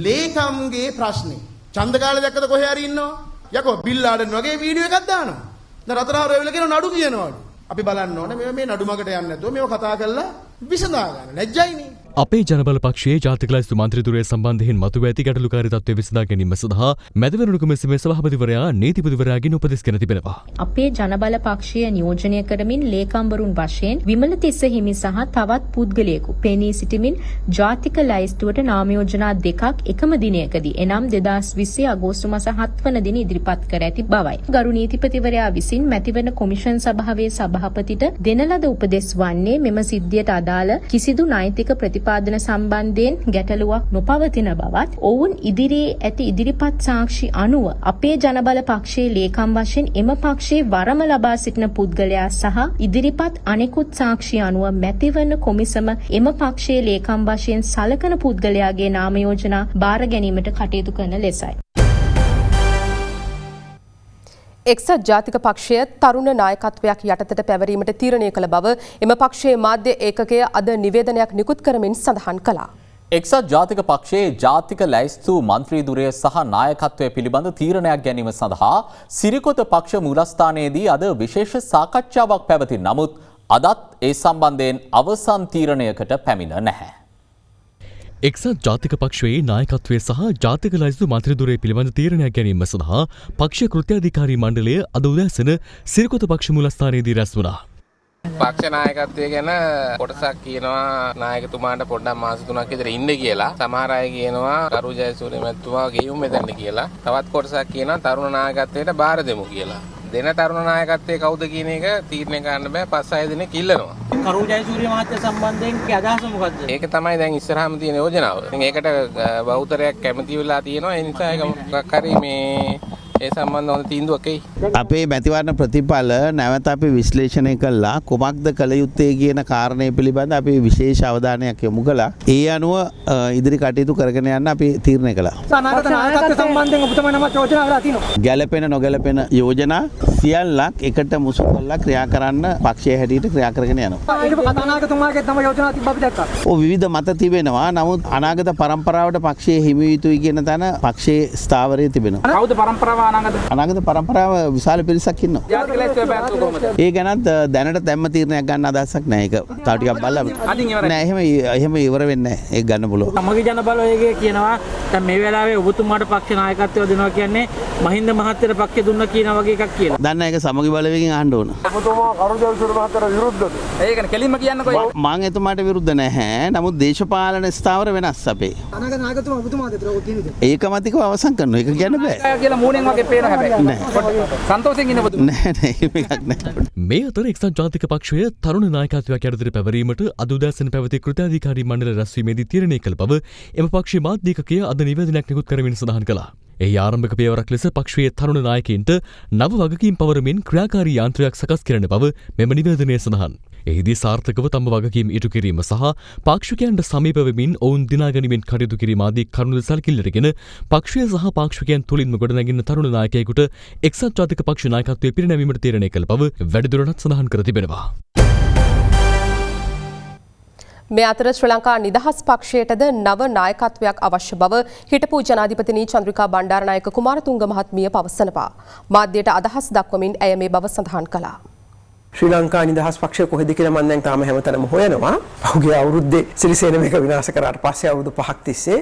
ලේකම්ගේ ප්‍රශ්නේ. ඡන්ද කාලේ දැක්කද කොහේ හරි ඉන්නවා? යකෝ බිල් ආඩන් වගේ වීඩියෝ එකක් දානවා. දැන් රතනහර වෙල කියන නඩු කියනවලු. අපි බලන්න ඕනේ මේ නඩු මගට යන්නේ නැතුව මේව කතා කරලා විසඳා ගන්න. ලැජ්ජයිනේ. අපේ ජනබල පක්ෂයේ ජාතික ලයිස්තු මන්ත්‍රීදුරය සම්බන්ධයෙන් මතුව ඇති ගැටලුකාරී තත්ත්වය විසඳා ගැනීම සඳහා මැතිවරණ කොමිසමේ සභාපතිවරයා නීතිපතිවරයාගෙන් උපදෙස් ගෙන තිබෙනවා. අපේ ජනබල පක්ෂය නියෝජනය කරමින් ලේකම්වරුන් වශයෙන් විමලතිස්ස හිමි සහ තවත් පුද්ගලයෙකු පෙනී සිටමින් ජාතික ලයිස්තුවට නාම යෝජනා දෙකක් එකම දිනයකදී එනම් 2020 අගෝස්තු මාස 7 වන දින ඉදිරිපත් කර ඇති බවයි. ගරු නීතිපතිවරයා විසින් මැතිවරණ කොමිෂන් සභාවේ සභාපතිට දෙන ලද උපදෙස් වන්නේ මෙම සිද්ධියට අදාළ කිසිදු නෛතික ප්‍රතිපාදන සම්බන්ධයෙන් ගැටලුවක් නොපවතින බවත් ඔවුන් ඉදිරියේ ඇති ඉදිරිපත් සාක්ෂි අනුව අපේ ජනබල පක්ෂයේ ලේකම් වශයෙන් එම පක්ෂයේ වරම ලබා සිටින පුද්ගලයා සහ ඉදිරිපත් අනෙකුත් සාක්ෂි අනුව මැතිවරණ කොමිසම එම පක්ෂයේ ලේකම් වශයෙන් සලකන පුද්ගලයාගේ නාම යෝජනා බාර ගැනීමට කටයුතු කරන ලෙසයි. එක්සත් ජාතික පක්ෂය තරුණ නායකත්වයක් යටතට පැවරීමට තීරණය කළ බව එම පක්ෂයේ මාධ්‍ය ඒකකය අද නිවේදනයක් නිකුත් කරමින් සඳහන් කළා. එක්සත් ජාතික පක්ෂයේ ජාතික ලැයිස්තු මන්ත්‍රීදුරය සහ නායකත්වය පිළිබඳ තීරණයක් ගැනීම සඳහා සිරිකොත පක්ෂ මූලස්ථානයේදී අද විශේෂ සාකච්ඡාවක් පැවති නමුත් අදත් ඒ සම්බන්ධයෙන් අවසන් තීරණයකට පැමිණ නැහැ. එක්සත් ජාතික පක්ෂයේ නායකත්වය සහ ජාතික ලයිස්තු මන්ත්‍රීදුරය පිළිබඳ තීරණයක් ගැනීම සඳහා පක්ෂ කෘත්‍යාධිකාරී මණ්ඩලය අද උදෑසන සිරිකොත පක්ෂ මූලස්ථානයේදී රැස් වුණා. පක්ෂ නායකත්වය ගැන කොටසක් කියනවා නායකතුමාට පොඩ්ඩක් මාස 3ක් විතර ඉන්න කියලා. සමහර අය කියනවා කරු ජයසූරිය මැතිතුමා ගෙයුම් මෙතන කියලා. තවත් කොටසක් කියනවා තරුණ නායකත්වයට බාර දෙමු කියලා. දෙන තරුණ නායකත්වයේ කවුද කියන එක තීරණය කරන්න බෑ. 5-6 දිනක් ඉල්ලනවා. කරු ජයසූරිය මහත්තයා සම්බන්ධයෙන් අදහස මොකද්ද? ඒක තමයි දැන් ඉස්සරහම තියෙන යෝජනාව. ඒකට බහුතරයක් කැමති වෙලා තියෙනවා. ඒ නිසා ඒක මොකක් හරි මේ ඒ සම්බන්ධව හොඳ තීන්දුවක් එයි. අපේ මැතිවරණ ප්‍රතිඵල නැවත අපි විශ්ලේෂණය කළා. කොමක්ද කළ යුත්තේ කියන කාරණය පිළිබඳ අපි විශේෂ අවධානයක් යොමු කළා. ඒ අනුව ඉදිරි කටයුතු කරගෙන යන්න අපි තීරණය කළා. අනාගත නායකත්ව සම්බන්ධයෙන් ඔබතුමා නම යෝජනා කරලා තිනවා. ගැළපෙන නොගැළපෙන යෝජනා සියල්ලක් එකට මුසු කරලා ක්‍රියා කරන්න පක්ෂය හැටියට ක්‍රියා කරගෙන යනවා. ඊට අනාගතතුමාගේ තම යෝජනා තිබ්බ අපි දැක්කා. විවිධ මත තිබෙනවා. නමුත් අනාගත පරම්පරාවට පක්ෂයේ හිමි යුතුයි කියන තැන පක්ෂයේ ස්ථාවරයේ තිබෙනවා. කවුද පරම්පරාව අනාගත පරම්පරාව විශාල පිරිසක් ඉන්නවා. ජාතික ලයිස්තුවේ පැවැත්වුව කොහොමද? ඒ ගැනත් දැනට දැම්ම තීරණයක් ගන්න අදහසක් නැහැ. ඒක තව ටිකක් බලලා අදින් ඉවරයි. නෑ එහෙම ඉවර වෙන්නේ නැහැ. ඒක ගන්න පුළුවන්. සමගි ජනබලවේගය කියනවා දැන් මේ වෙලාවේ ඔබතුමාට පක්ෂ නායකත්වය දෙනවා කියන්නේ මහින්ද මහත්තයට පක්ෂ දුන්නා කියන වගේ එකක් කියලා. දන්න ඒක සමගි බලවේගයෙන් අහන්න ඕන. ඔබතුමා කරු ජයසූරිය මහත්තයට විරුද්ධද? ඒකනේ කෙලින්ම කියන්නකෝ. මම එතුමාට විරුද්ධ නැහැ. නමුත් දේශපාලන ස්ථාවර වෙනස් අපේ. අනාගත නායකතුමා ඔබතුමාද ඒතර තියෙනද? ඒකමතිකව අවසන් කරනවා. ඒක කියන්න බෑ. කියලා මූණෙන් වගේ පේන හැබැයි. සන්තෝෂයෙන් ඉන්න ඔබතුමා. මේ අතර එක්සත් ජාතික පක්ෂය තරුණ නායකත්වයක් යටතට පැවරීමට අද උදෑසන පැවති කෘත්‍යාධිකාරී මණ්ඩල රැස්වීමේදී තීරණය කළ බව එම පක්ෂයේ මාධ්‍ය ඒකකය අද නිවේදනයක් නිකුත් කරමින් සඳහන් කළා. එහි ආරම්භක පියවරක් ලෙස පක්ෂයේ තරුණ නායකයින්ට නව වගකීම් පවරමින් ක්‍රියාකාරී යාන්ත්‍රයක් සකස් කරන බව මෙම නිවේදනයේ සඳහන්. එහිදී සාර්ථකව තම වගකීම් ඉටු කිරීම සහ පාක්ෂිකයන්ට සමීප වෙමින් ඔවුන් දිනා ගැනීමෙන් කටයුතු කිරීම ආදී කරුණු සැලකිල්ලටගෙන පක්ෂය සහ පාක්ෂිකයන් තුළින්ම ගොඩනැගෙන තරුණ නායකයෙකුට එක්සත් ජාතික පක්ෂ නායකත්වයේ පිරිනැමීමට තීරණය කළ බව වැඩිදුරටත් සඳහන් කර තිබෙනවා. මේ අතර ශ්‍රී ලංකා නිදහස් පක්ෂයටද නව නායකත්වයක් අවශ්‍ය බව හිටපු ජනාධිපතිනි චන්ද්‍රිකා බණ්ඩාරනායක කුමාරතුංග මහත්මිය පවසනවා. මාධ්‍යයට අදහස් දක්වමින් ඇය මේ බව සඳහන් කළා. ශ්‍රී ලංකා නිදහස් පක්ෂය කොහෙද කියලා මම දැන් තාම හැමතැනම හොයනවා. පහුගිය අවුරුද්දේ සිරිසේන මේක විනාශ කරාට පස්සේ අවුරුදු 5ක් තිස්සේ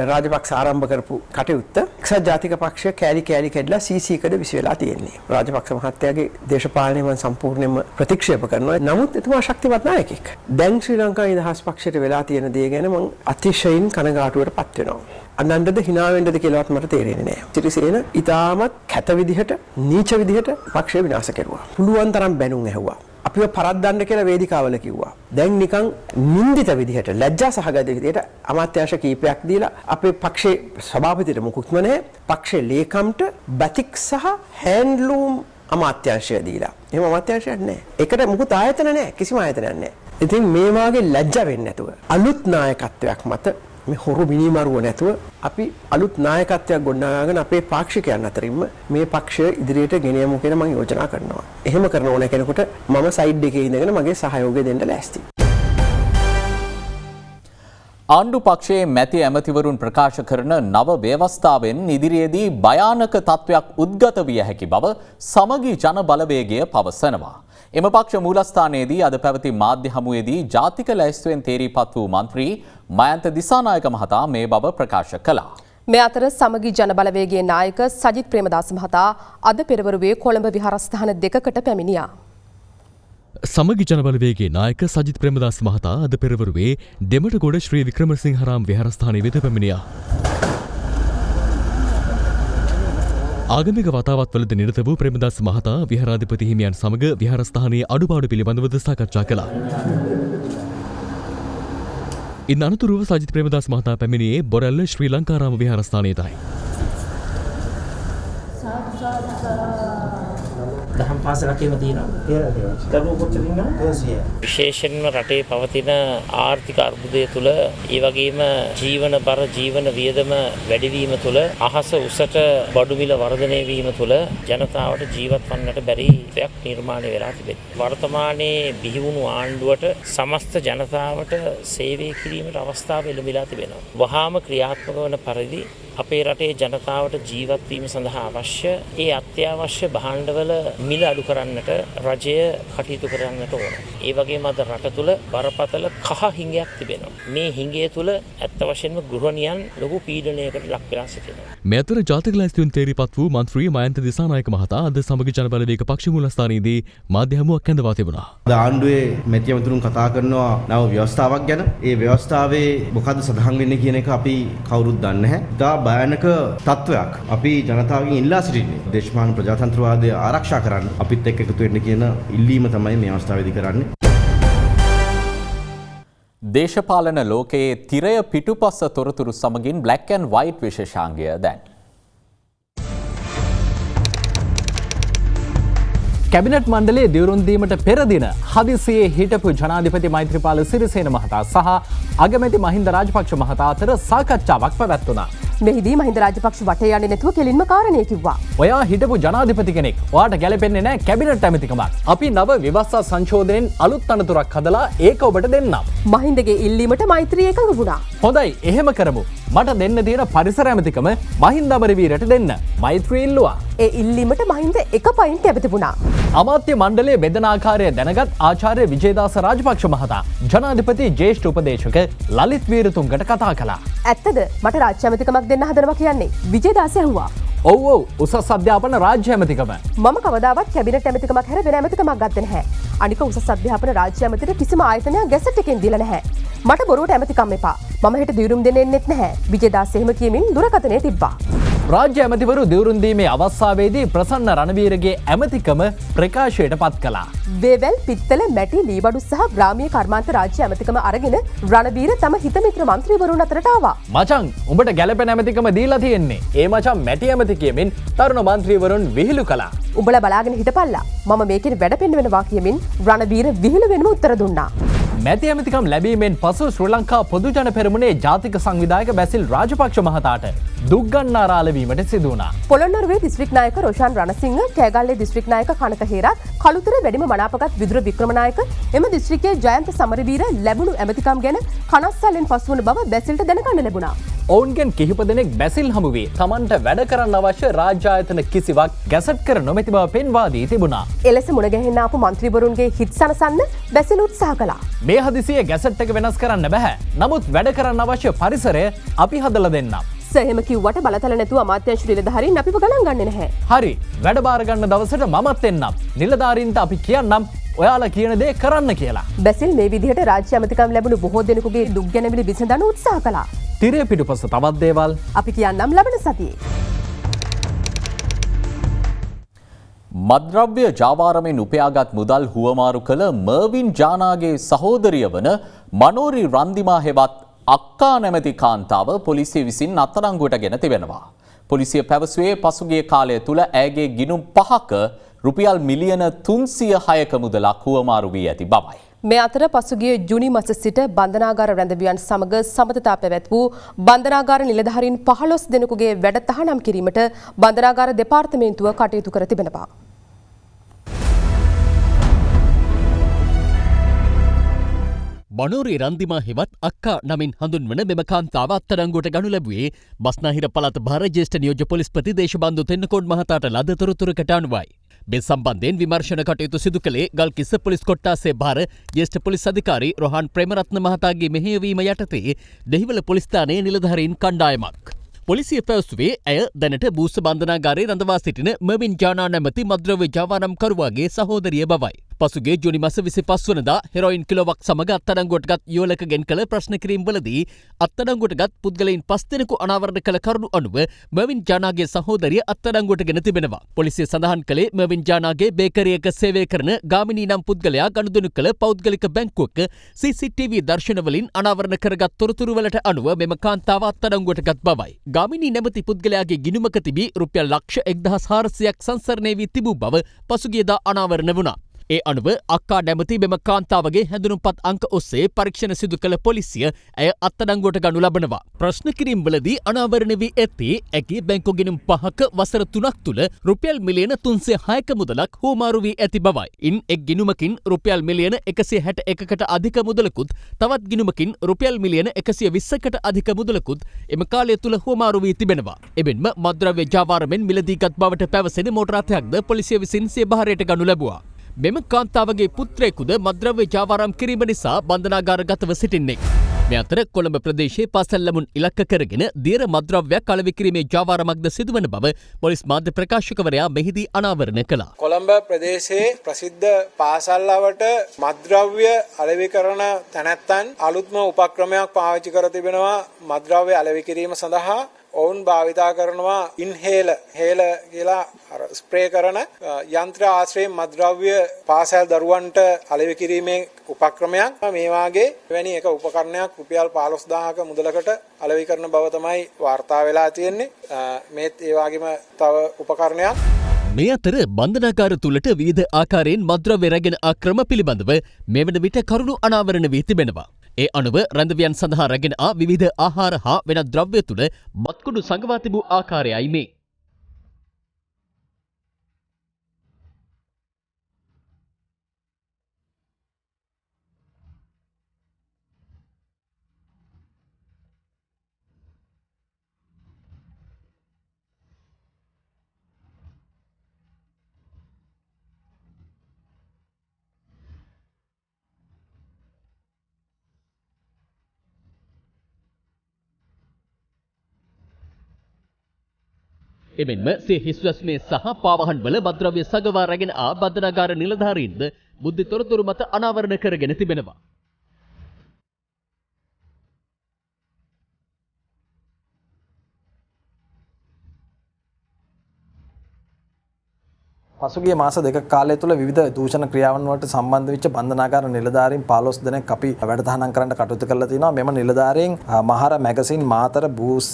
රාජපක්ෂ ආරම්භ කරපු කටයුත්ත එක්සත් ජාතික පක්ෂය කෑලි කැඩලා CC එකට විසි වෙලා තියෙන්නේ. රාජපක්ෂ මහත්තයාගේ දේශපාලනය මම සම්පූර්ණයෙන්ම ප්‍රතික්ෂේප කරනවා. නමුත් එතුමා ශක්තිමත් නායකයෙක්. දැන් ශ්‍රී ලංකා නිදහස් පක්ෂයට වෙලා තියෙන දේ ගැන මම අතිශයින් කනගාටුවට පත් වෙනවා. අනන්දද hina වෙන්නද කියලාවත් මට තේරෙන්නේ නැහැ. සිරිසේන ඉතාමත් කැත විදිහට නීච විදිහට පක්ෂය විනාශ කෙරුවා. පුළුවන් තරම් බැනුම් ඇහුවා. අපිව පරද්දන්න කියලා වේදිකාවල කිව්වා. දැන් නිකන් නින්දිත විදිහට ලැජ්ජා සහගත විදිහට අමාත්‍යාංශ කීපයක් දීලා අපේ පක්ෂේ සභාපතිට මුකුත්ම නැහැ. පක්ෂේ ලේකම්ට බතික් සහ හෑන්ඩ්ලූම් අමාත්‍යාංශය දීලා. එහෙම අමාත්‍යාංශයක් නැහැ. ඒකට මුකුත් ආයතන නැහැ. කිසිම ආයතනයක් නැහැ. ඉතින් මේ වාගේ ලැජ්ජා වෙන්නේ නැතුව අලුත් නායකත්වයක් මත මේ හොරු මිනිමරුව නැතුව අපි අලුත් නායකත්වයක් ගොඩනගාගෙන අපේ පාක්ෂිකයන් අතරින්ම මේ පක්ෂය ඉදිරියට ගෙන යමු කියලා මම යෝජනා කරනවා. එහෙම කරන ඕන කෙනෙකුට මම සයිඩ් එකේ ඉඳගෙන මගේ සහයෝගය දෙන්න ලෑස්තියි. ආණ්ඩු පක්ෂයේ මැති ඇමතිවරුන් ප්‍රකාශ කරන නව ව්‍යවස්ථාවෙන් ඉදිරියේදී භයානක තත්ත්වයක් උද්ගත විය හැකි බව සමගි ජන බලවේගය පවසනවා. එම පක්ෂ මූලස්ථානයේදී අද පැවති මාධ්‍ය හමුවේදී ජාතික ලැයිස්තුවෙන් තේරීපත් වූ මන්ත්‍රී මයන්ත දිසානායක මහතා මේ බව ප්‍රකාශ කළා. මේ අතර සමගි ජන බලවේගයේ නායක සජිත් ප්‍රේමදාස මහතා අද පෙරවරුවේ කොළඹ විහාරස්ථාන දෙකකට පැමිණියා. සමගි ජන බලවේගයේ නායක සජිත් ප්‍රේමදාස මහතා අද පෙරවරුවේ දෙමටගොඩ ශ්‍රී වික්‍රමසිංහරාම විහාරස්ථානයේ වෙත පැමිණියා. ආගමික වතාවත්වලද නිරත වූ ප්‍රේමදාස මහතා විහාරාධිපති හිමියන් සමග විහාරස්ථානයේ අඩුපාඩු පිළිබඳව සාකච්ඡා කළා. ඉන් අනතුරුව සජිත් ප්‍රේමදාස මහතා පැමිණියේ බොරැල්ල ශ්‍රී ලංකාරාම විහාරස්ථානයේයි. දහම් පාසලක් එහෙම තියෙනවා. විශේෂයෙන්ම රටේ පවතින ආර්ථික අර්බුදය තුළ ඒ වගේම ජීවන බර ජීවන වියදම වැඩිවීම තුළ අහස උසට බඩු මිල වර්ධනය වීම තුළ ජනතාවට ජීවත් වන්නට බැරි දෙයක් නිර්මාණය වෙලා තිබෙනවා. වර්තමානයේ බිහි වුණු ආණ්ඩුවට සමස්ත ජනතාවට සේවය කිරීමට අවස්ථාව ලැබිලා තිබෙනවා. වහාම ක්‍රියාත්මක වන පරිදි අපේ රටේ ජනතාවට ජීවත් වීම සඳහා අවශ්‍ය ඒ අත්‍යවශ්‍ය භාණ්ඩවල මිල අඩු කරන්නට රජය කටයුතු කරන්නට ඕන. ඒ වගේම අද රට තුළ බරපතල කහ හිඟයක් තිබෙනවා. මේ හිඟය තුළ ඇත්ත වශයෙන්ම ගෘහණියන් ලොකු පීඩනයකට ලක් වෙලා සිටිනවා. මේ අතර ජාතික ලැයිස්තුවෙන් තේරීපත් වූ මන්ත්‍රී මයන්ත දිසානායක මහතා අද සමගි ජන බලවේග පක්ෂ මූලස්ථානයේදී මාධ්‍ය හමුවක් ඇඳවා තිබුණා. ආණ්ඩුවේ මැති ඇමතුරුන් කතා කරනවා නව ව්‍යවස්ථාවක් ගැන. ඒ ව්‍යවස්ථාවේ මොකද්ද සඳහන් වෙන්නේ කියන එක අපි කවුරුත් දන්නේ නැහැ. ඉතා භයානක තත්වයක් අපි ජනතාවගෙන් ඉල්ලා සිටින්නේ. දේශපාලන ප්‍රජාතන්ත්‍රවාදය ආරක්ෂා කරන්න අපිත් එක්ක එකතු වෙන්න කියන ඉල්ලීම තමයි මේ අවස්ථාවේදී කරන්නේ. දේශපාලන ලෝකයේ තිරය පිටුපස තොරතුරු සමගින් බ්ලැක් ඇන්ඩ් වයිට් විශේෂාංගය දැන්. කැබිනට් මණ්ඩලයේ දිවුරුම් දීමට පෙර දින හදිසියේ හිටපු ජනාධිපති මෛත්‍රීපාල සිරිසේන මහතා සහ අගමැති මහින්ද රාජපක්ෂ මහතා අතර සාකච්ඡාවක් පැවැත්වුණා. මෙහිදී මහින්ද රාජපක්ෂ වටේ යන්නේ නැතුව කෙලින්ම කාරණේ කිව්වා. ඔයා හිටපු ජනාධිපති කෙනෙක්. ඔයාට ගැලපෙන්නේ නැහැ කැබිනට් ඇමතිකමක්. අපි නව ව්‍යවස්ථා සංශෝධනයෙන් අලුත් අනතුරක් හදලා ඒක ඔබට දෙන්නම්. මහින්දගේ ඉල්ලීමට මෛත්‍රී එකඟ වුණා. හොඳයි එහෙම කරමු. මට දෙන්න තියෙන පරිසර ඇමතිකම මහින්ද අමරවීරට දෙන්න. මෛත්‍රී ඉල්ලුවා. ඒ ඉල්ලීමට මහින්ද එක පයින්ට් කැමති වුණා. අමාත්‍ය මණ්ඩලයේ බෙදන ආකාරය දැනගත් ආචාර්ය විජේදාස රාජපක්ෂ මහතා ජනාධිපති ජ්‍යෙෂ්ඨ උපදේශක ලලිත් වීරතුංගට කතා කළා. ඇත්තද මට රාජ්‍ය ඇමතිකමක් දෙන්න හදනවා කියන්නේ විජේදාස ඇහුවා. ඔව් උසස් අධ්‍යාපන රාජ්‍ය ඇමතිකම. මම කවදාවත් කැබිනට් ඇමතිකමක් හැර වෙන ඇමතිකමක් ගත්තේ නැහැ. අනික උසස් අධ්‍යාපන රාජ්‍ය ඇමතිට කිසිම ආයතනයක් ගැසට් එකෙන් දීලා නැහැ. මට බොරුවට ඇමතිකම් එපා. මම හෙට දිවුරුම් දෙන්න එන්නෙත් නැහැ. විජේදාස එහෙම කියමින් දුරකථනය තිබ්බා. රාජ්‍ය ඇමතිවරු දිවුරුම් දීමේ අවස්ථාවේදී ප්‍රසන්න රණවීරගේ ඇමතිකම ප්‍රකාශයට පත් කළා. වේවැල් පිත්තල මැටි ලීබඩු සහ ග්‍රාමීය කර්මාන්ත රාජ්‍ය ඇමතිකම අරගෙන රණවීර තම හිතමිත්‍ර මන්ත්‍රීවරුන් අතරට ආවා. මචං උඹට ගැලපෙන ඇමතිකම දීලා තියෙන්නේ. ඒ මචං මැටි ඇමති කියමින් තරුණ මන්ත්‍රීවරුන් විහිළු කළා. උඹලා බලාගෙන හිටපල්ලා. මම මේකෙන් වැඩ පෙන්වනවා කියමින් රණවීර විහිළු වෙනම උත්තර දුන්නා. මැති ඇමතිකම් ලැබීමෙන් පසු ශ්‍රී ලංකා පොදුජන පෙරමුණේ ජාතික සංවිධායක බැසිල් රාජපක්ෂ මහතාට දුක් ගන්නාරාල වීමට සිදු වුණා. පොළොන්නරුවේ දිස්ත්‍රික් නායක රොෂාන් රණසිංහ, කෑගල්ලේ දිස්ත්‍රික් නායක කනක හේරත්, කළුතර වැඩිම මනාපගත් විදුර වික්‍රමනායක එම දිස්ත්‍රික්කයේ ජයන්ත සමරවීර ලැබුණු ඇමතිකම් ගැන කනස්සල්ලෙන් පසු වන බව බැසිල්ට දැනගන්න ලැබුණා. ඔවුන්ගෙන් කිහිප දෙනෙක් බැසිල් හමුවේ තමන්ට වැඩ කරන්න අවශ්‍ය රාජ්‍ය ආයතන කිසිවක් ගැසට් කර නොමැති බව පෙන්වා දී තිබුණා. එලෙස මුණගැහෙන්න ආපු මන්ත්‍රීවරුන්ගේ හිත් සනසන්න බැසිල් උත්සාහ කළා. මේ හදිසියේ ගැසට් එක වෙනස් කරන්න බෑ. නමුත් වැඩ කරන්න අවශ්‍ය පරිසරය අපි හදලා දෙන්නම්. සහෙම කිව්වට බලතල නැතුව අමාත්‍යංශ නිලධාරීන් අපිව ගණන් ගන්නේ නැහැ. හරි. වැඩ බාර ගන්න දවසට මමත් එන්නම්. නිලධාරීන්ට අපි කියන්නම් ඔයාලා කියන දේ කරන්න කියලා. බැසිල් මේ විදිහට රාජ්‍ය ඇමතිකම් ලැබුණු බොහෝ දෙනෙකුගේ දුක් ගැනවිලි විසඳන්න උත්සාහ කළා. තිරය පිටුපස තවත් දේවල් අපි කියන්නම් ලබන සතියේ. මද්‍රව්‍ය ජාවාරමෙන් උපයාගත් මුදල් හුවමාරු කළ මර්වින් ජානාගේ සහෝදරිය වන මනෝරි රන්දිමා හෙවත් අක්කා නැමැති කාන්තාව පොලිසිය විසින් අත්අඩංගුවට ගෙන තිබෙනවා. පොලිසිය පැවසුවේ පසුගිය කාලය තුළ ඇගේ ගිණුම් 5ක රුපියල් මිලියන 306ක මුදලක් හුවමාරු වී ඇති බවයි. මේ අතර පසුගිය ජුනි මාස සිට බන්ධනාගාර රැඳවියන් සමග සමතතා පැවැත් වූ බන්ධනාගාර නිලධාරීන් 15 දෙනෙකුගේ වැඩ තහනම් කිරීමට බන්ධනාගාර දෙපාර්තමේන්තුව කටයුතු කර තිබෙනවා. මනෝරි රන්දිමා හෙවත් අක්කා නමින් හඳුන්වන මෙම කාන්තාව අත්අඩංගුවට ගනු ලැබුවේ බස්නාහිර පළාත භාර ජ්‍යෙෂ්ඨ නියෝජ්‍ය පොලිස්පති දේශබන්දු තෙන්නකෝන් මහතාට ලද තොරතුරකට අනුවයි. මේ සම්බන්ධයෙන් විමර්ශන කටයුතු සිදු කළේ ගල්කිස්ස පොලිස් කොට්ටාසේ භාර ජ්‍යෙෂ්ඨ පොලිස් අධිකාරී රොහාන් ප්‍රේමරත්න මහතාගේ මෙහෙයවීම යටතේ දෙහිවල පොලිස් ස්ථානයේ නිලධාරීන් කණ්ඩායමක්. පොලිසිය පැවසුවේ ඇය දැනට බූස්ස බන්ධනාගාරයේ රඳවා සිටින මර්වින් ජානා නැමැති මද්‍රව්‍ය ජාවාරම්කරුවාගේ සහෝදරිය බවයි. පසුගිය ජුනි මාස 25 වනදා හෙරොයින් කිලෝවක් සමග අත්අඩංගුවට ගත් යුවලකගෙන් කළ ප්‍රශ්න කිරීම්වලදී අත්අඩංගුවට ගත් පුද්ගලයන් 5 දෙනෙකු අනාවරණ කළ කරුණු අනුව මර්වින් ජානාගේ සහෝදරිය අත්අඩංගුවට ගෙන තිබෙනවා. පොලිසිය සඳහන් කළේ මර්වින් ජානාගේ බේකරියක සේවය කරන ගාමිණී නම් පුද්ගලයා ගනුදෙනු කළ පෞද්ගලික බැංකුවක CCTV දර්ශනවලින් අනාවරණ කරගත් තොරතුරුවලට අනුව මෙම කාන්තාව අත්අඩංගුවට ගත් බවයි. ගාමිණී නැමැති පුද්ගලයාගේ ගිණුමක තිබී රුපියල් ලක්ෂ 1400ක් සංසරණය වී තිබූ බව පසුගියදා අනාවරණ වුණා. ඒ අනුව අක්කා නැමති මෙම කාන්තාවගේ හැඳුනුම්පත් අංක ඔස්සේ පරීක්ෂණ සිදු කළ පොලිසිය ඇය අත්අඩංගුවට ගනු ලබනවා. ප්‍රශ්න කිරීම්වලදී අනාවරණ වී ඇත්තේ ඇගේ බැංකු ගිණුම් 5ක වසර 3ක් තුළ රුපියල් මිලියන 306ක මුදලක් හුවමාරු වී ඇති බවයි. ඉන් එක් ගිණුමකින් රුපියල් මිලියන 161කට අධික මුදලකුත් තවත් ගිණුමකින් රුපියල් මිලියන 120කට අධික මුදලකුත් එම කාලය තුළ හුවමාරු වී තිබෙනවා. එමෙන්ම මද්‍රව්‍ය ජාවාරමෙන් මිලදීගත් බවට පැවසෙන මෝටර් රථයක්ද පොලිසිය විසින් සිය බහරයට ගනු ලැබුවා. මෙම කාන්තාවගේ පුත්‍රයෙකුද මද්‍රව්‍ය ජාවාරම් කිරීම නිසා බන්ධනාගාරගතව සිටින්නේ. මේ අතර කොළඹ ප්‍රදේශයේ පාසල්ලමුන් ඉලක්ක කරගෙන දියර මද්‍රව්‍යයක් අලෙවි කිරීමේ ජාවාරමක්ද සිදුවන බව පොලිස් මාධ්‍ය ප්‍රකාශකවරයා මෙහිදී අනාවරණ කළා. කොළඹ ප්‍රදේශයේ ප්‍රසිද්ධ පාසල්ලවට මද්‍රව්‍ය අලෙවි කරන තැනැත්තන් අලුත්ම උපක්‍රමයක් පාවිච්චි කර තිබෙනවා. මද්‍රව්‍ය අලෙවි කිරීම සඳහා ඔවුන් භාවිතා කරනවා ඉන්හේල කියලා ස්ප්‍රේ කරන යන්ත්‍ර ආශ්‍රයෙන් මද්‍රව්‍ය පාසල් දරුවන්ට අලෙවි කිරීමේ උපක්‍රමයක්. මේ වාගේ එවැනි එක උපකරණයක් රුපියල් 15000ක මුදලකට අලෙවි කරන බව තමයි වාර්තා වෙලා තියෙන්නේ. මේත් ඒ වගේම තව උපකරණයක්. මේ අතර බන්ධනාගාර තුළට විවිධ ආකාරයෙන් මද්‍රව්‍ය රැගෙන ආ ක්‍රම පිළිබඳව මේ වන විට කරුණු අනාවරණ වී තිබෙනවා. ඒ අනුව රැඳවියන් සඳහා රැගෙන විවිධ ආහාර හා වෙනත් ද්‍රව්‍ය තුළ මත්කුඩු සංගවා තිබූ ආකාරයයි මේ. එමෙන්ම සිය හිස්වැස්මේ සහ පාවහන් වල මද්‍රව්‍ය සගවා රැගෙන බන්ධනාගාර නිලධාරීන්ද බුද්ධි තොරතුරු මත අනාවරණ කරගෙන තිබෙනවා. පසුගිය මාස දෙක කාලය තුළ විවිධ දූෂණ ක්‍රියාවන් වලට සම්බන්ධ වෙච්ච බන්ධනාගාර නිලධාරීන් 15 දෙනෙක් අපි වැඩතහනම් කරන්න කටයුතු කරලා තිනවා. මෙම නිලධාරීන් මහර මැගසින් මාතර බූස්ස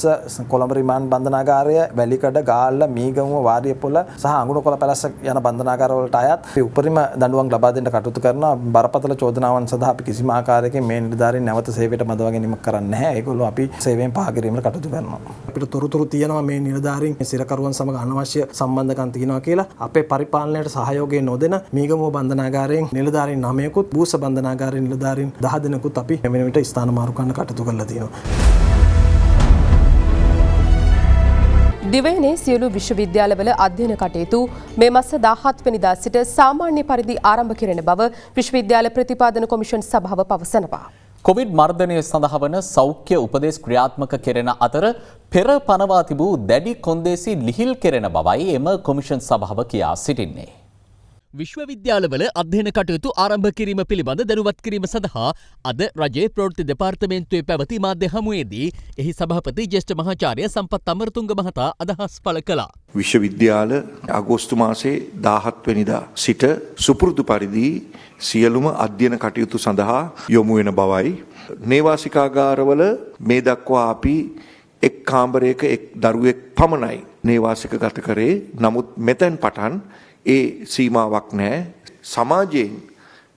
කොළඹ රිමාන්ඩ් බන්ධනාගාරය වැලිකඩ ගාල්ල මීගමුව වාරියපොළ සහ අඟුණකොළ පැලස්ස යන බන්ධනාගාර වලට අයත් අපි උපරිම දඬුවම් ලබා දෙන්න කටයුතු කරනවා. බරපතල චෝදනාවන් සඳහා අපි කිසිම ආකාරයකින් මේ නිලධාරීන් නැවත සේවයට මදවා ගැනීමක් කරන්නේ නැහැ. ඒගොල්ලෝ අපි සේවයෙන් පහ කිරීමට කටයුතු කරනවා. අපිට තොරතුරු තියෙනවා මේ නිලධාරීන් සිරකරුවන් සමග අනවශ්‍ය සම්බන්ධකම් තියෙනවා කියලා. අපේ පරිපාලනයට සහයෝගය නොදෙන මීගමුව බන්ධනාගාරයෙන් නිලධාරීන් 9කුත් බූස්ස බන්ධනාගාරයෙන් නිලධාරීන් 10 දෙනෙකුත් අපි මෙවන විට ස්ථාන මාරු කරන්න කටයුතු කරලා තියෙනවා. දිවයිනේ සියලු විශ්වවිද්‍යාලවල අධ්‍යයන කටයුතු මේ මාස 17 වෙනිදා සිට සාමාන්‍ය පරිදි ආරම්භ කෙරෙන බව විශ්වවිද්‍යාල ප්‍රතිපාදන කොමිෂන් සභාව පවසනවා. කොවිඩ් මර්ධනය සඳහා වන සෞඛ්‍ය උපදෙස් ක්‍රියාත්මක කෙරෙන අතර පෙර පනවා තිබූ දැඩි කොන්දේසි ලිහිල් කෙරෙන බවයි එම කොමිෂන් සභාව කියා සිටින්නේ. විශ්වවිද්‍යාලවල අධ්‍යයන කටයුතු ආරම්භ කිරීම පිළිබඳ දැනුවත් කිරීම සඳහා අද රජයේ ප්‍රවෘත්ති දෙපාර්තමේන්තුවේ පැවති මාධ්‍ය හමුවේදී එහි සභාපති ජ්‍යෙෂ්ඨ මහාචාර්ය සම්පත් අමරතුංග මහතා අදහස් පළ කළා. විශ්වවිද්‍යාල අගෝස්තු මාසයේ 17 වෙනිදා සිට සුපුරුදු පරිදි සියලුම අධ්‍යයන කටයුතු සඳහා යොමු වෙන බවයි. නේවාසිකාගාරවල මේ දක්වා අපි එක් කාමරයක එක් දරුවෙක් පමණයි නේවාසික ගත කරේ. නමුත් මෙතෙන් පටන් ඒ සීමාවක් නැහැ. සමාජයෙන්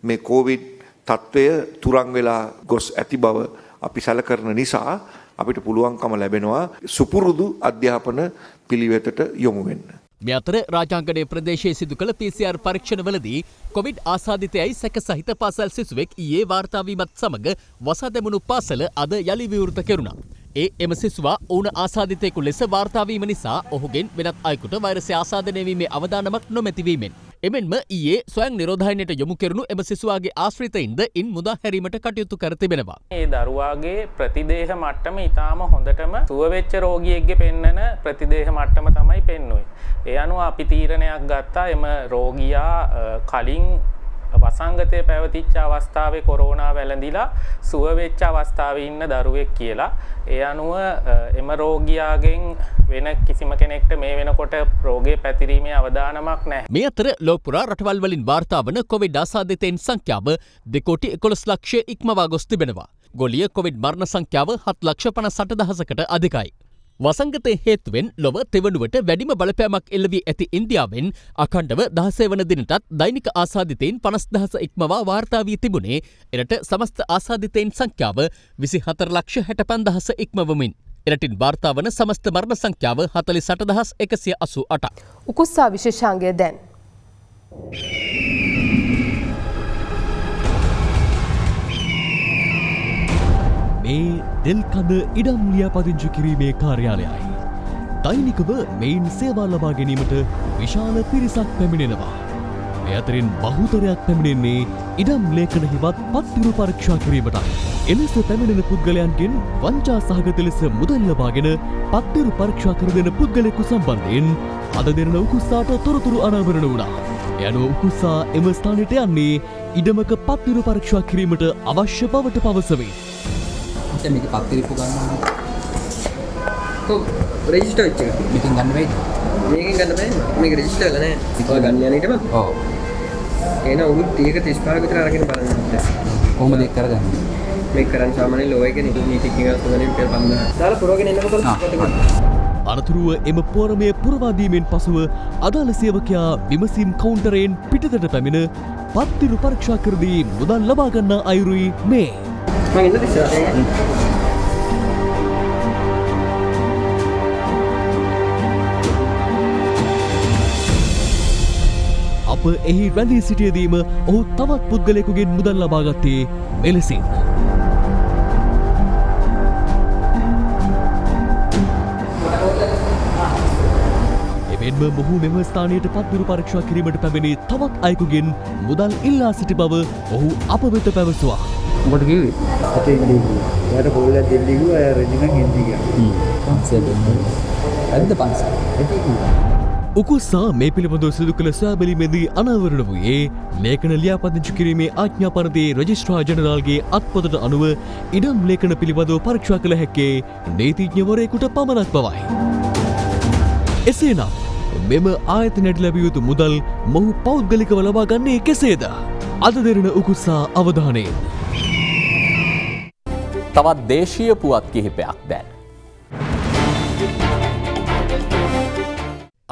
මේ කොවිඩ් තත්ත්වය තුරන් වෙලා ගොස් ඇති බව අපි සැලකරන නිසා අපිට පුළුවන්කම ලැබෙනවා සුපුරුදු අධ්‍යාපන පිළිවෙතට යොමු වෙන්න. මේ අතර රාජාංගණයේ ප්‍රදේශයේ සිදු කළ PCR පරීක්ෂණවලදී කොවිඩ් ආසාදිතයයි සැක සහිත පාසල් සිසුවෙක් ඊයේ වාර්තා වීමත් සමග වසා දැමුණු පාසල අද යලි විවෘත කෙරුණා. එම සිසුවා ඔවුන ආසාදිතයෙකු ලෙස වාර්තා වීම නිසා ඔහුගෙන් වෙනත් අයෙකුට වෛරසය ආසාදනය වීමේ අවදානමක් නොමැතිවීමෙන් එමෙන්ම ඊයේ ස්වයං නිරෝධායනයට යොමු කෙරුණු එම සිසුවාගේ ආශ්‍රිතයින්ද ඉන් මුදා හැරීමට කටයුතු කර තිබෙනවා. ඒ දරුවාගේ ප්‍රතිදේහ මට්ටම ඉතාම හොඳටම සුව වෙච්ච රෝගියෙක්ගේ පෙන්නන ප්‍රතිදේහ මට්ටම තමයි පෙන්වුවේ. ඒ අනුව අපි තීරණයක් ගත්තා එම රෝගියා කලින් වසංගතය පැවතිච්ච අවස්ථාවේ කොරෝනා වැළඳිලා සුව වෙච්ච අවස්ථාවේ ඉන්න දරුවෙක් කියලා. ඒ අනුව එම රෝගියාගෙන් වෙන කිසිම කෙනෙක්ට මේ වෙනකොට රෝගය පැතිරීමේ අවදානමක් නැහැ. මේ අතර ලෝක පුරා රටවල් වලින් වාර්තා වන කොවිඩ් ආසාදිතයින් සංඛ්‍යාව 2,11,00,000 ඉක්මවා ගොස් තිබෙනවා. ගොලිය කොවිඩ් මරණ සංඛ්‍යාව 7,58,000කට අධිකයි. වසංගතය හේතුවෙන් ලොව තෙවනුවට වැඩිම බලපෑමක් එල්ල වී ඇති ඉන්දියාවෙන් අඛණ්ඩව 16 වන දිනටත් දෛනික ආසාදිතයින් 50,000 ඉක්මවා වාර්තා වී තිබුණේ එරට සමස්ත ආසාදිතයින් සංඛ්‍යාව 24,65,000 ඉක්මවමින්. එරටින් වාර්තා වන සමස්ත මරණ සංඛ්‍යාව 48,188ක්. උකුස්සා විශේෂාංගය දැන්. මේ දෙල්කඳ ඉඩම් ලියාපදිංචි කිරීමේ කාර්යාලයයි. දෛනිකව මෙයින් සේවා ලබා ගැනීමට විශාල පිරිසක් පැමිණෙනවා. මේ අතරින් බහුතරයක් පැමිණෙන්නේ ඉඩම් ලේඛන හිවත් පත්තිරු පරීක්ෂා කිරීමටයි. එලෙස පැමිණෙන පුද්ගලයන්ගෙන් වංචා සහගත ලෙස මුදල් ලබාගෙන පත්තිරු පරීක්ෂා කර දෙන පුද්ගලයෙකු සම්බන්ධයෙන් අද දෙරණ උකුස්සාට තොරතුරු අනාවරණ වුණා. යනුව උකුස්සා එම ස්ථානයට යන්නේ ඉඩමක පත්තිරු පරීක්ෂා කිරීමට අවශ්‍ය බවට පවසවේ. මේක පත්තිරිප්පු ගන්නවා. රෙජිස්ටර් වෙච්ච එක. මේකෙන් ගන්න බෑද? මේකෙන් ගන්න බෑ. මේක රෙජිස්ටර් වෙලා නැහැ. ඔය ගන්න යන එකම. ඔව්. එන උරුත් 30 විතර අරගෙන බලන්න. කොහොමද ඒක කරගන්නේ? මේක කරන්නේ සාමාන්‍ය ලෝ එකේ නීතිඥ ගාස්තුවලින් පෙර 5000. දාලා පුරවගෙන එන්නකොට අනතුරුව එම පෝරමය පුරවාදීමෙන් පසුව අදාළ සේවකයා විමසීම් කවුන්ටරයෙන් පිටතට පැමිණ පත්තිරු පරීක්ෂා කර දී මුදල් ලබා ගන්නා අයුරුයි මේ. අප එහි රැඳී සිටියදීම ඔහු තවත් පුද්ගලයෙකුගෙන් මුදල් ලබාගත්තේ මෙලෙසින්. එමෙන්ම මොහු මෙම ස්ථානයට පත්තිරු පරීක්ෂා කිරීමට පැමිණි තවත් අයෙකුගෙන් මුදල් ඉල්ලා සිටි බව ඔහු අප වෙත පැවසුවා. මොකද කිව්වේ? අතේ ගිහින් යාට පොල්ලක් දෙන්න කිව්වා අය රෙජිමෙන් හෙන්දි ගියා. 500 උකුස්සා මේ පිළිබඳව සිදු කළ සොයාබැලීමේදී අනාවරණ වූයේ ලේඛන ලියාපදිංචි කිරීමේ ආඥා පනතේ රෙජිස්ට්‍රාර් ජෙනරාල්ගේ අත්පොතට අනුව ඉඩම් ලේඛන පිළිබඳව පරීක්ෂා කළ හැක්කේ නීතිඥවරයෙකුට පමණක් බවයි. එසේනම් මෙම ආයතනයට ලැබිය යුතු මුදල් මොහු පෞද්ගලිකව ලබා ගන්නේ කෙසේද? අද දෙරණ උකුස්සා අවධානයෙන්. තවත් දේශීය පුවත් කිහිපයක් දැන්.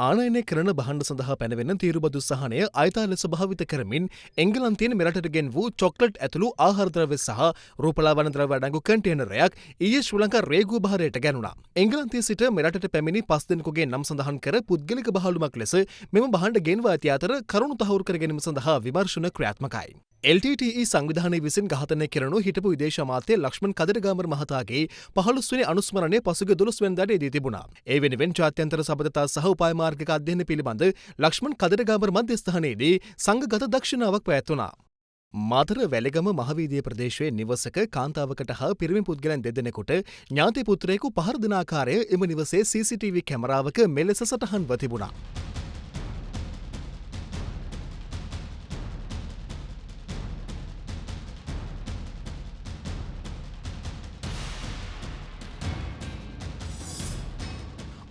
ආනයනය කරන බහණ්ඩ සඳහා පැනවෙන තීරුබදු සහනය අයිතා ලෙස භාවිත කරමින් එංගලන්තයෙන් මෙරටට ගෙන වූ චොක්ලට් ඇතුළු ආහාරද්‍රව්‍ය සහ රූපලාවන ද්‍රව්‍ය අඩංගු කන්ටේනරයක් ඊයේ ශ්‍රී ලංකා රේගුව බහරයට ගැනුණා. එංගලන්තයේ සිට මෙරටට පැමිණි 5 දෙනෙකුගේ නම් සඳහන් කර පුද්ගලික බහලුමක් ලෙස මෙම බහණ්ඩ ගෙන්වා ඇති අතර කරුණු තහවුරු කර ගැනීම සඳහා විමර්ශන ක්‍රියාත්මකයි. LTTE සංවිධානය විසින් ඝාතනය කෙරෙනු හිටපු විදේශ අමාත්‍ය ලක්ෂ්මන් කදරගාමර මහතාගේ 15 වෙනි අනුස්මරණය පසුගිය 12 වෙනිදාට යෙදී තිබුණා. ඒ වෙනුවෙන් ජාත්‍යන්තර සබඳතා සහ උපාය මාර්ගික අධ්‍යයන පිළිබඳ ලක්ෂ්මන් කදරගාමර මධ්‍යස්ථානයේදී සංඝගත දක්ෂිනාවක් පැවැත්වුණා. මාතර වැලිගම මහවීදිය ප්‍රදේශයේ නිවසක කාන්තාවකට හා පිරිමි පුද්ගලයන් දෙදෙනෙකුට ඥාති පුත්‍රයෙකු පහර දෙන ආකාරය එම නිවසේ CCTV කැමරාවක මෙලෙස සටහන්ව තිබුණා.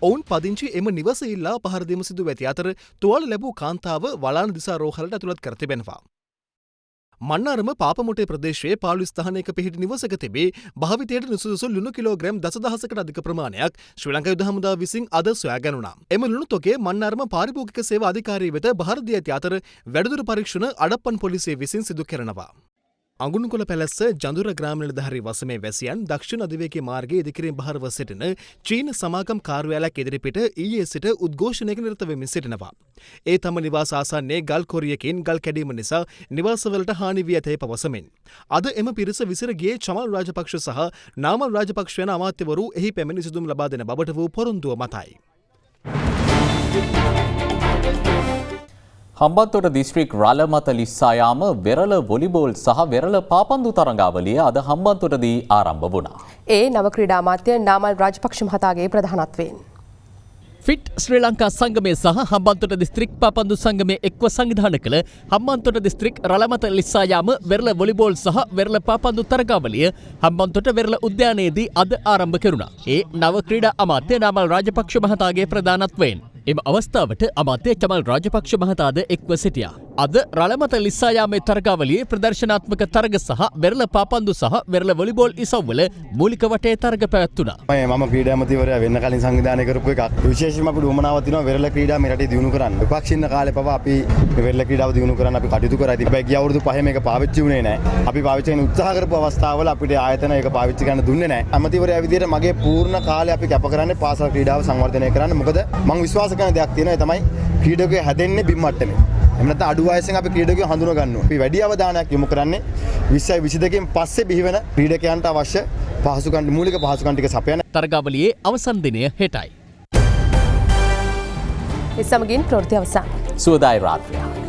ඔවුන් පදිංචි එම නිවස ඉල්ලා පහර දීම සිදු ඇති අතර තුවාල ලැබූ කාන්තාව වලාන දිසා රෝහලට ඇතුළත් කර තිබෙනවා. මන්නාරම පාපමුටේ ප්‍රදේශයේ 15 ස්ථානයක පිහිටි නිවසක තිබේ භාවිතයට නුසුදුසු ලුණු කිලෝග්‍රෑම් 10,000කට අධික ප්‍රමාණයක් ශ්‍රී ලංකා යුද හමුදාව විසින් අද සොයා ගැනුණා. එම ලුණු තොගේ මන්නාරම පාරිභෝගික සේවා අධිකාරිය වෙත බහර දී ඇති අතර වැඩිදුර පරීක්ෂණ අඩප්පන් පොලිසිය විසින් සිදු කරනවා. අඟුණුකොළ පැලැස්ස ජඳුර ග්‍රාම නිලධාරී වසමේ වැසියන් දක්ෂිණ අධිවේගී මාර්ගයේ ඉදිකිරීම බහරව සිටින චීන සමාගම් කාර්යාලයක් ඉදිරිපිට ඊයේ සිට උද්ඝෝෂණයක නිරත වෙමින් සිටිනවා. ඒ තම නිවාස ආසන්නයේ ගල් කොරියකින් ගල් කැඩීම නිසා නිවාසවලට හානි වී ඇතැයි පවසමින් අද එම පිරිස විසිර ගියේ චමල් රාජපක්ෂ සහ නාමල් රාජපක්ෂ යන අමාත්‍යවරු එහි පැමිණි සිදුම් ලබා දෙන බවට වූ පොරොන්දුව මතයි. හම්බන්තොට දිස්ත්‍රික් රළමත ලිස්සායාම වෙරළ වොලිබෝල් සහ වෙරළ පාපන්දු තරඟාවලිය අද හම්බන්තොටදී ආරම්භ වුණා. ඒ නව ක්‍රීඩා අමාත්‍ය නාමල් රාජපක්ෂ මහතාගේ ප්‍රධානත්වයෙන්. ෆිට් ශ්‍රී ලංකා සංගමය සහ හම්බන්තොට දිස්ත්‍රික් පාපන්දු සංගමය එක්ව සංවිධානය කළ හම්බන්තොට දිස්ත්‍රික් රළමත ලිස්සායාම වෙරළ වොලිබෝල් සහ වෙරළ පාපන්දු තරඟාවලිය හම්බන්තොට වෙරළ උද්‍යානයේදී අද ආරම්භ කෙරුණා. ඒ නව ක්‍රීඩා අමාත්‍ය නාමල් රාජපක්ෂ මහතාගේ ප්‍රධානත්වයෙන්. එම අවස්ථාවට අමාත්‍ය චමල් රාජපක්ෂ මහතාද එක්ව සිටියා. අද රළමත ලිස්සායාමේ තරගාවලියේ ප්‍රදර්ශනාත්මක තරග සහ වෙරළ පාපන්දු සහ වෙරළ වොලිබෝල් ඉසව්වල මූලික වටේ තරග පැවැත්වුණා. මම ක්‍රීඩා ඇමතිවරයා වෙන්න කලින් සංවිධානය කරපු එකක්. විශේෂයෙන්ම අපිට උවමනාවක් තියෙනවා වෙරළ ක්‍රීඩා මේ රටේ දියුණු කරන්න. විපක්ෂ ඉන්න කාලේ පවා අපි මේ වෙරළ ක්‍රීඩාව දියුණු කරන්න අපි කටයුතු කරා. ඉතින් ගිය අවුරුදු 5 මේක පාවිච්චි වුණේ නැහැ. අපි පාවිච්චි කරන්න උත්සාහ කරපු අවස්ථාවල අපිට ආයතන ඒක පාවිච්චි කරන්න දුන්නේ නැහැ. ඇමතිවරයා විදිහට මගේ පූර්ණ කාලය අපි කැප කරන්නේ පාසල් ක්‍රීඩාව සංවර්ධනය කරන්න. මොකද මම විශ්වාස කරන දෙයක් තියෙනවා තමයි ක්‍රීඩකයෝ හැදෙන්නේ බිම් මට්ටමේ. එහෙම නැත්නම් අඩු වයසෙන් අපි ක්‍රීඩකයෝ හඳුනා ගන්නවා. අපි වැඩි අවධානයක් යොමු කරන්නේ 20යි 22කින් පස්සේ බිහිවෙන ක්‍රීඩකයන්ට අවශ්‍ය පහසුකම් මූලික පහසුකම් ටික සපයන. තරගාවලියේ අවසන් දිනය හෙටයි. ඒ සමගින් ප්‍රවෘත්ති අවසන්. සුවදායි රාත්‍රියක්.